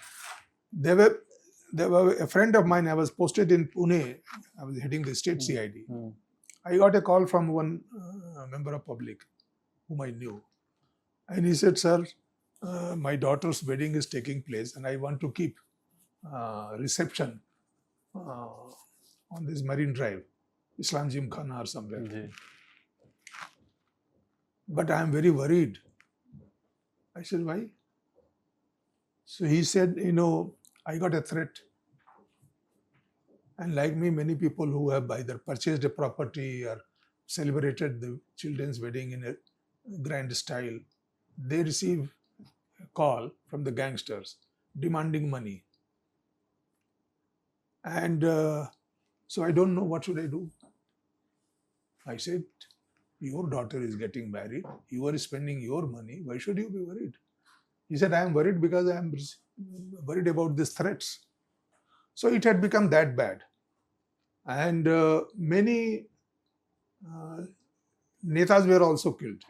Speaker 1: There were a friend of mine. I was posted in Pune. I was heading the state CID. I got a call from one member of public whom I knew, and he said, "Sir, my daughter's wedding is taking place, and I want to keep reception on this Marine Drive, Islam Gymkhana or somewhere. But I am very worried." I said, "Why?" So he said, I got a threat. And like me, many people who have either purchased a property or celebrated the children's wedding in a grand style, they receive a call from the gangsters demanding money. And so I don't know, what should I do? I said, your daughter is getting married. You are spending your money. Why should you be worried? He said, I am worried because I am worried about these threats. So it had become that bad. And many netas were also killed.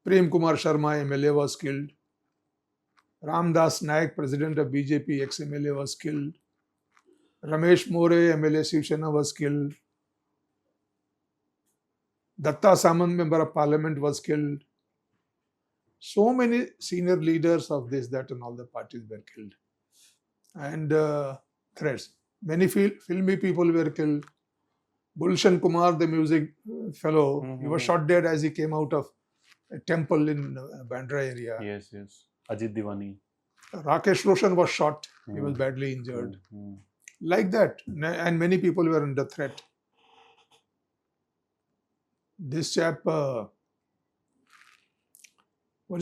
Speaker 1: Prem Kumar Sharma, MLA, was killed. Ramdas Naik, president of BJP, ex-MLA, was killed. Ramesh More, MLA, Shiv Sena, was killed. Datta Samant, member of parliament, was killed. So many senior leaders of this, that, and all the parties were killed. And threats. Many filmy people were killed. Gulshan Kumar, the music fellow, he was shot dead as he came out of a temple in Bandra area.
Speaker 2: Yes. Ajit Diwani.
Speaker 1: Rakesh Roshan was shot. He was badly injured. Like that. And many people were under threat. This chap, what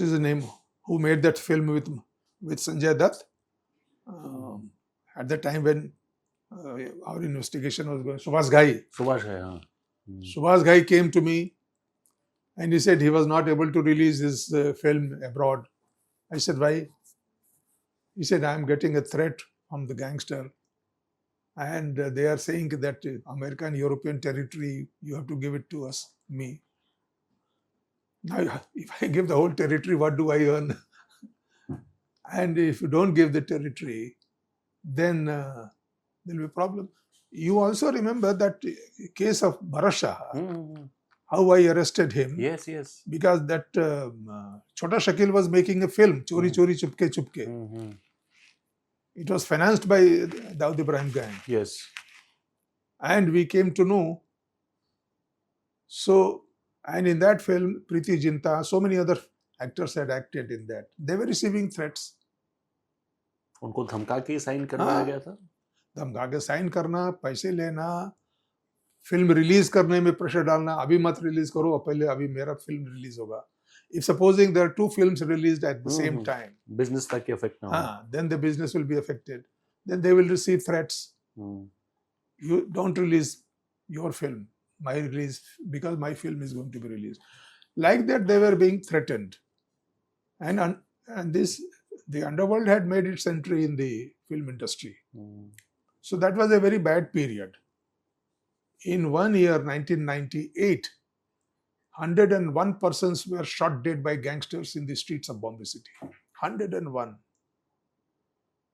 Speaker 1: is his name, who made that film with Sanjay Dutt? At the time when our investigation was going, Subhash Ghai. Subhash Ghai came to me and he said he was not able to release his film abroad. I said, why? He said, I am getting a threat from the gangster and they are saying that American European territory, you have to give it to us, me. Now, if I give the whole territory, what do I earn? And if you don't give the territory, then there will be a problem. You also remember that case of Bharat Shah, how I arrested him.
Speaker 2: Yes.
Speaker 1: Because that Chota Shakil was making a film, Chori Chori Chupke Chupke. It was financed by Dawood Ibrahim gang.
Speaker 2: Yes.
Speaker 1: And we came to know. So, and in that film, Preeti Jinta, so many other actors had acted in that. They were receiving threats.
Speaker 2: उनको धमका के sign करवाया गया था.
Speaker 1: धमका के sign करना, पैसे लेना, फिल्म रिलीज करने में प्रेशर डालना, अभी मत रिलीज करो, पहले अभी मेरा फिल्म रिलीज होगा. If supposing there are two films released at the same time,
Speaker 2: business तक के affect ना हो.
Speaker 1: Then the business will be affected. Then they will receive threats. You don't release your film, my release, because my film is going to be released. Like that, they were being threatened. And this, the underworld had made its entry in the film industry. So that was a very bad period. In 1 year, 1998, 101 persons were shot dead by gangsters in the streets of Bombay City. 101.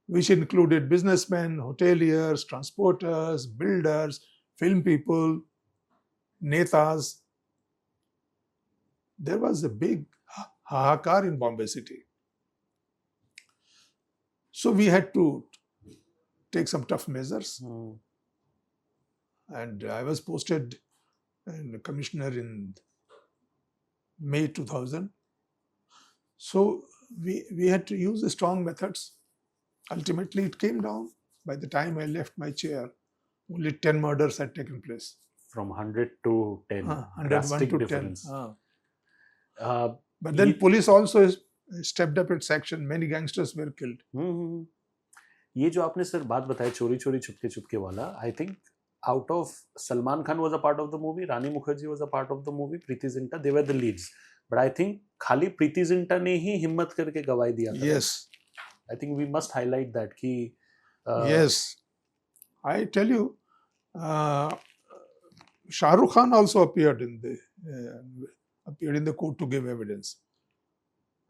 Speaker 1: Which included businessmen, hoteliers, transporters, builders, film people, netas. There was a big hahakar in Bombay City. So we had to take some tough measures. And I was posted as commissioner in May 2000. So we had to use the strong methods. Ultimately, it came down. By the time I left my chair, only 10 murders had taken place.
Speaker 2: From 100 to 10.
Speaker 1: 101
Speaker 2: Drastic
Speaker 1: to
Speaker 2: difference.
Speaker 1: 10. But then police also stepped up its action. Many gangsters were killed.
Speaker 2: ये जो आपने sir बात बताई चोरी चोरी चुपके चुपके वाला, I think out of Salman Khan was a part of the movie, Rani Mukherjee was a part of the movie, Preeti Zinta, they were the leads. But I think खाली प्रीति जिंटा ने ही हिम्मत करके गवाही दिया था.
Speaker 1: Yes.
Speaker 2: I think we must highlight that कि
Speaker 1: yes. I tell you, Shah Rukh Khan also appeared in the court to give evidence.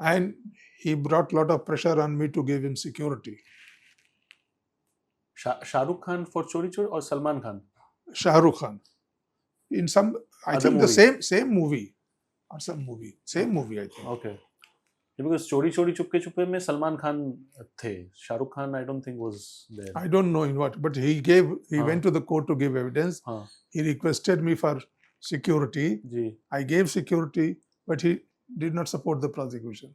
Speaker 1: And he brought a lot of pressure on me to give him security.
Speaker 2: Shah Rukh Khan for Chori Chori or Salman Khan?
Speaker 1: Shah Rukh Khan. In some, I think movie. The same movie. Or some movie. Same movie, I think.
Speaker 2: Okay. Because Chori Chori Chupke Chupke mein Salman Khan the. Shah Rukh Khan I don't think was there.
Speaker 1: I don't know in what, but he went to the court to give evidence. He requested me for security.
Speaker 2: Ji.
Speaker 1: I gave security, but he did not support the prosecution.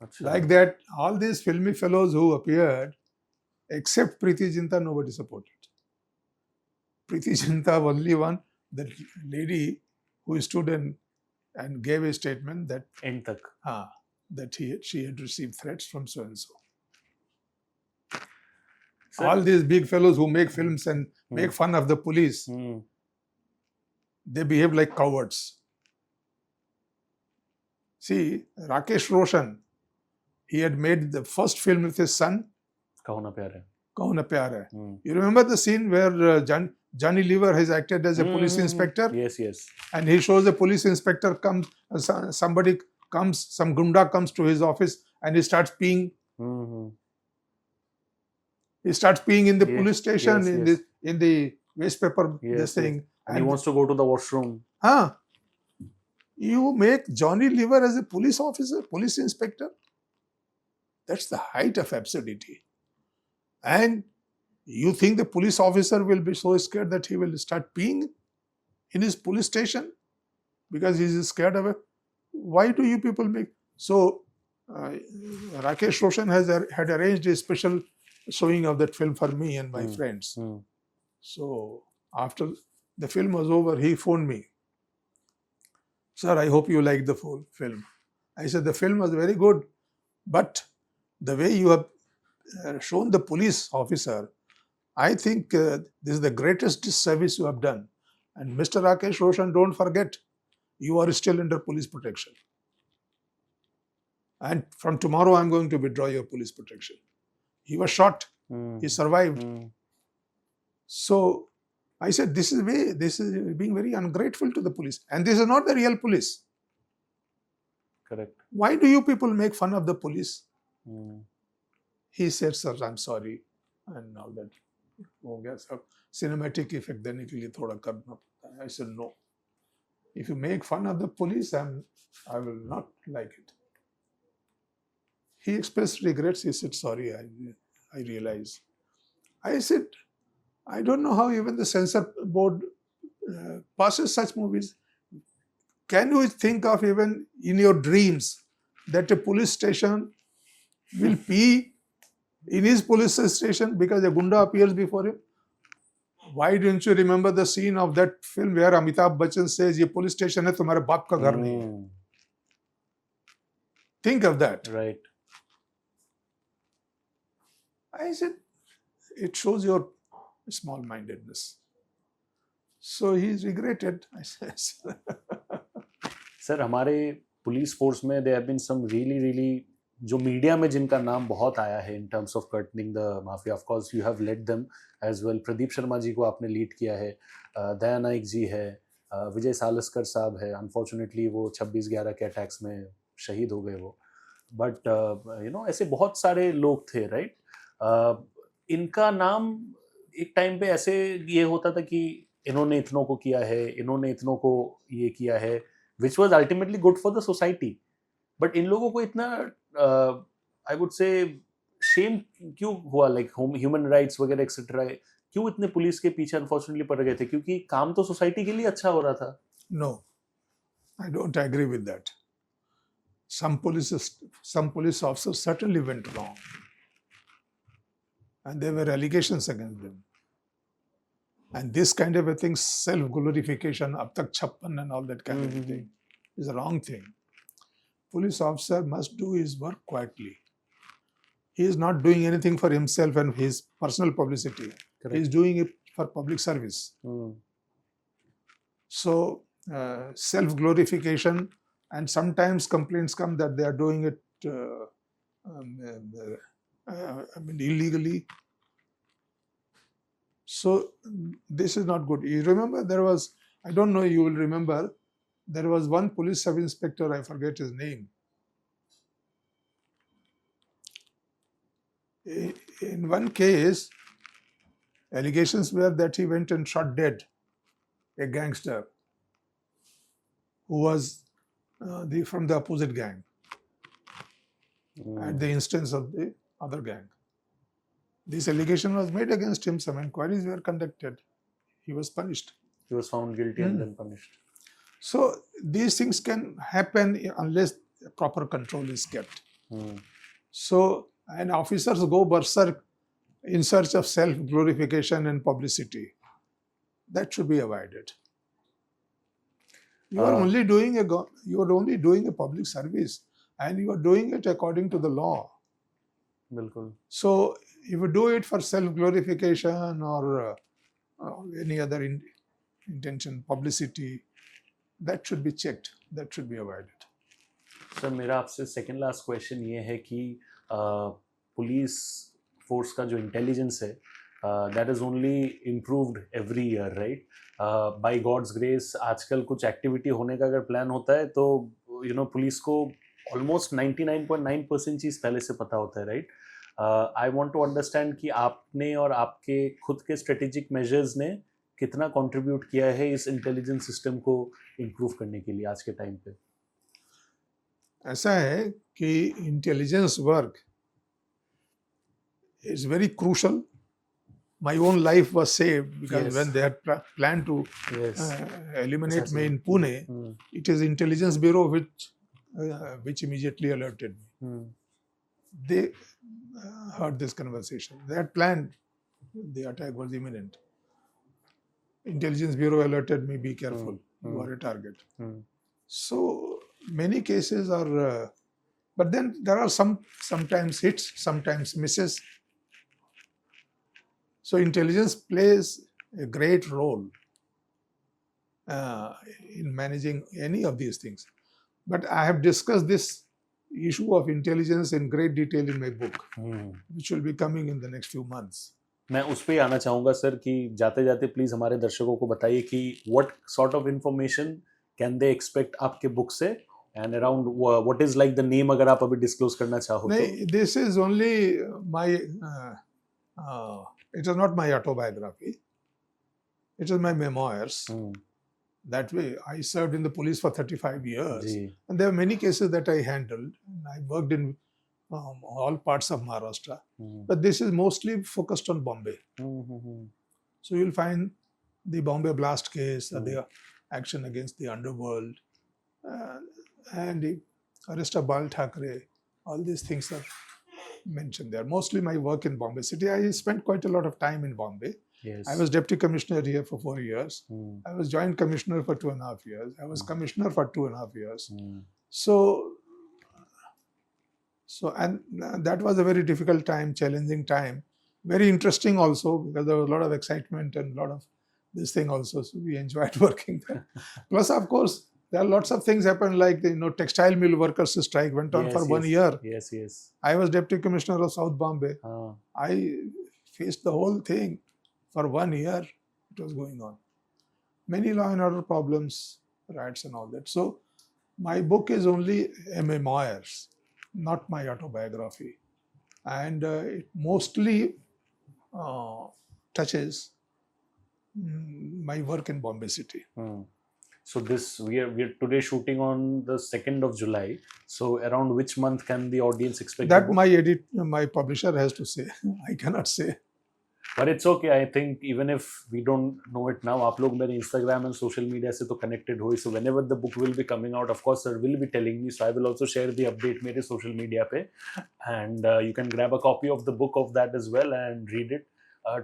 Speaker 1: Achha. Like that, all these filmy fellows who appeared, except Preeti Zinta, nobody supported. Preeti Zinta, only one, the lady who stood and gave a statement that
Speaker 2: end tak.
Speaker 1: That she had received threats from so and so. All these big fellows who make films and make fun of the police, they behave like cowards. See, Rakesh Roshan, he had made the first film with his son,
Speaker 2: Kaho Na Pyar Hai.
Speaker 1: Kaho Na Pyar Hai. You remember the scene where Johnny Lever has acted as a police inspector?
Speaker 2: Yes, yes.
Speaker 1: And he shows a police inspector comes, somebody comes, some gunda comes to his office and he starts peeing. He starts peeing in the police station, in the waste paper, this thing.
Speaker 2: And he wants to go to the washroom.
Speaker 1: You make Johnny Lever as a police officer, police inspector? That's the height of absurdity. And you think the police officer will be so scared that he will start peeing in his police station because he is scared of it? Why do you people make... So, Rakesh Roshan had arranged a special showing of that film for me and my friends. So, after the film was over, he phoned me. Sir, I hope you liked the full film. I said, the film was very good, but the way you have shown the police officer, I think this is the greatest disservice you have done. And Mr. Rakesh Roshan, don't forget, you are still under police protection. And from tomorrow, I'm going to withdraw your police protection. He was shot. He survived. So, I said, this is being very ungrateful to the police. And this is not the real police.
Speaker 2: Correct.
Speaker 1: Why do you people make fun of the police? He said, sir, I'm sorry. And all that. Cinematic effect देने के लिए थोड़ा करना पड़ता है. I said, no. If you make fun of the police, I will not like it. He expressed regrets. He said, sorry, I realize. I said, I don't know how even the censor board passes such movies. Can you think of even in your dreams that a police station will pee in his police station because a gunda appears before him? Why don't you remember the scene of that film where Amitabh Bachchan says, "Ye police station hai, tumhare baap ka ghar nahi hai." Think of that.
Speaker 2: Right.
Speaker 1: I said, it shows your small-mindedness. So he's regretted. I said,
Speaker 2: Sir, हमारे police force में there have been some really जो media में जिनका नाम बहुत आया है in terms of curtaining the mafia, of course you have led them as well. Pradeep Sharma ji को आपने लीड किया है, दया नाइक जी है, विजय सालस्कर साहब है. अनफॉर्चुनेटली वो 26/11 के अटैक्स में शहीद हो गए वो. बट यू नो ऐसे बहुत सारे लोग थे, राइट? इनका नाम एक टाइम पे ऐसे ये होता था कि इन्होंने इतनों को किया है, इन्होंने इतनों को ये किया है, which was ultimately good for the society. But in लोगों को इतना आई वुड से शेम क्यों हुआ, लाइक ह्यूमन राइट्स वगैरह एक्सेट्रा, क्यों इतने पुलिस के पीछे अनफॉर्चुनेटली पड़ गए थे? क्योंकि काम तो सोसाइटी के लिए अच्छा हो रहा था.
Speaker 1: No, I don't agree with that. Some police officers certainly went wrong, and there were allegations against them. And this kind of a thing, self-glorification, ab tak chappan and all that kind of a thing, is a wrong thing. Police officer must do his work quietly. He is not doing anything for himself and his personal publicity.
Speaker 2: Correct.
Speaker 1: He is doing it for public service. So, self-glorification, and sometimes complaints come that they are doing it illegally. So, this is not good. You remember there was, I don't know, you will remember, there was one police sub-inspector, I forget his name. In one case, allegations were that he went and shot dead a gangster who was from the opposite gang at the instance of the other gang. This allegation was made against him. Some inquiries were conducted. He was punished.
Speaker 2: He was found guilty and then punished.
Speaker 1: So these things can happen unless proper control is kept. So, and officers go berserk in search of self-glorification and publicity. That should be avoided. You are only doing a public service, and you are doing it according to the law.
Speaker 2: बिल्कुल.
Speaker 1: So, if you do it for self-glorification or any other intention, publicity, that should be checked. That should be avoided.
Speaker 2: Sir मेरा आपसे second last question ये है कि police force का जो intelligence है that is only improved every year, right? By God's grace आजकल कुछ एक्टिविटी होने का अगर प्लान होता है तो यू नो पुलिस को ऑलमोस्ट 99.9% चीज़ पहले से पता होता है, राइट? आई वांट टू अंडरस्टैंड कि आपने और आपके खुद के स्ट्रेटेजिक मेजर्स ने कितना कंट्रीब्यूट किया है इस इंटेलिजेंस सिस्टम को इम्प्रूव करने के लिए आज के टाइम पे.
Speaker 1: ऐसा है कि intelligence work is very crucial. My own life was saved because when they had planned to eliminate me in Pune, it is Intelligence Bureau which immediately alerted me. They heard this conversation. They had planned. The attack was imminent. Intelligence Bureau alerted me, be careful, you are a target. So many cases are, but then there are sometimes hits, sometimes misses. So intelligence plays a great role in managing any of these things. But I have discussed this issue of intelligence in great detail in my book, which will be coming in the next few months.
Speaker 2: मैं उस पर आना चाहूँगा sir कि जाते जाते please हमारे दर्शकों को बताइए कि what sort of information can they expect आपके बुक से, and around what is like the name अगर आप अभी डिस्क्लोज करना चाहो.
Speaker 1: नहीं, this is only my it is not my autobiography. It is my memoirs. That way, I served in the police for 35 years. And there are many cases that I handled. I worked in all parts of Maharashtra. But this is mostly focused on Bombay. So you'll find the Bombay blast case, the action against the underworld, and the arrest of Bal Thackeray. All these things are mentioned there. Mostly my work in Bombay city. I spent quite a lot of time in Bombay. I was deputy commissioner here for 4 years. I was joint commissioner for 2.5 years. I was commissioner for 2.5 years. So and that was a very difficult time, challenging time, very interesting also because there was a lot of excitement and a lot of this thing also. So we enjoyed working there. Plus, of course, There are lots of things happened, like textile mill workers strike went on for 1 year.
Speaker 2: Yes.
Speaker 1: I was deputy commissioner of South Bombay. I faced the whole thing for 1 year. It was going on. Many law and order problems, riots and all that. So my book is only memoirs, not my autobiography, and it mostly touches my work in Bombay City.
Speaker 2: So we are today shooting on the 2nd of July. So around which month can the audience expect
Speaker 1: that? My publisher has to say. I cannot say.
Speaker 2: But it's okay. I think even if we don't know it now, आप लोग मेरे Instagram and social media से तो connected हो. So whenever the book will be coming out, of course, sir will be telling me. So I will also share the update मेरे social media पे, and you can grab a copy of the book of that as well and read it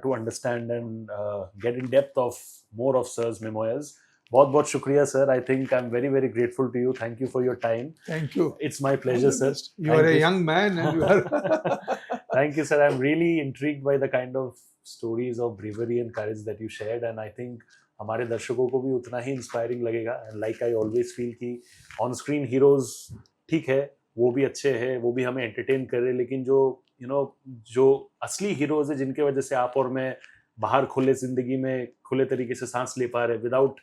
Speaker 2: to understand and get in depth of more of sir's memoirs. बहुत शुक्रिया sir. I think I'm very, very grateful to you. Thank you for your time.
Speaker 1: Thank you.
Speaker 2: It's my pleasure, sir.
Speaker 1: You are a young man and you are...
Speaker 2: Thank you, sir. I'm really intrigued by the kind of stories of bravery and courage that you shared, and I think हमारे दर्शकों को भी उतना ही inspiring लगेगा. And like I always feel कि on screen heroes ठीक है, वो भी अच्छे हैं, वो भी हमें entertain कर रहे हैं, लेकिन जो असली हीरोज है जिनके वजह से आप और मैं बाहर खुले जिंदगी में खुले तरीके से सांस ले पा रहे विदाउट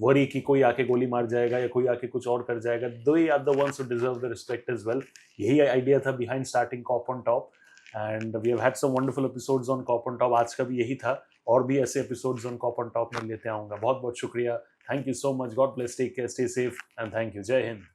Speaker 2: वरी कि कोई आके गोली मार जाएगा या कोई आके कुछ और कर जाएगा, they are the ones who deserve the respect as well. यही आइडिया था behind starting Cop on Top, and we have had some wonderful episodes on Cop on Top. आज का भी यही था, और भी ऐसे episodes on Cop on Top में लेते आऊँगा. बहुत शुक्रिया. Thank you so much. God bless. Take care. Stay safe and thank you. जय हिंद.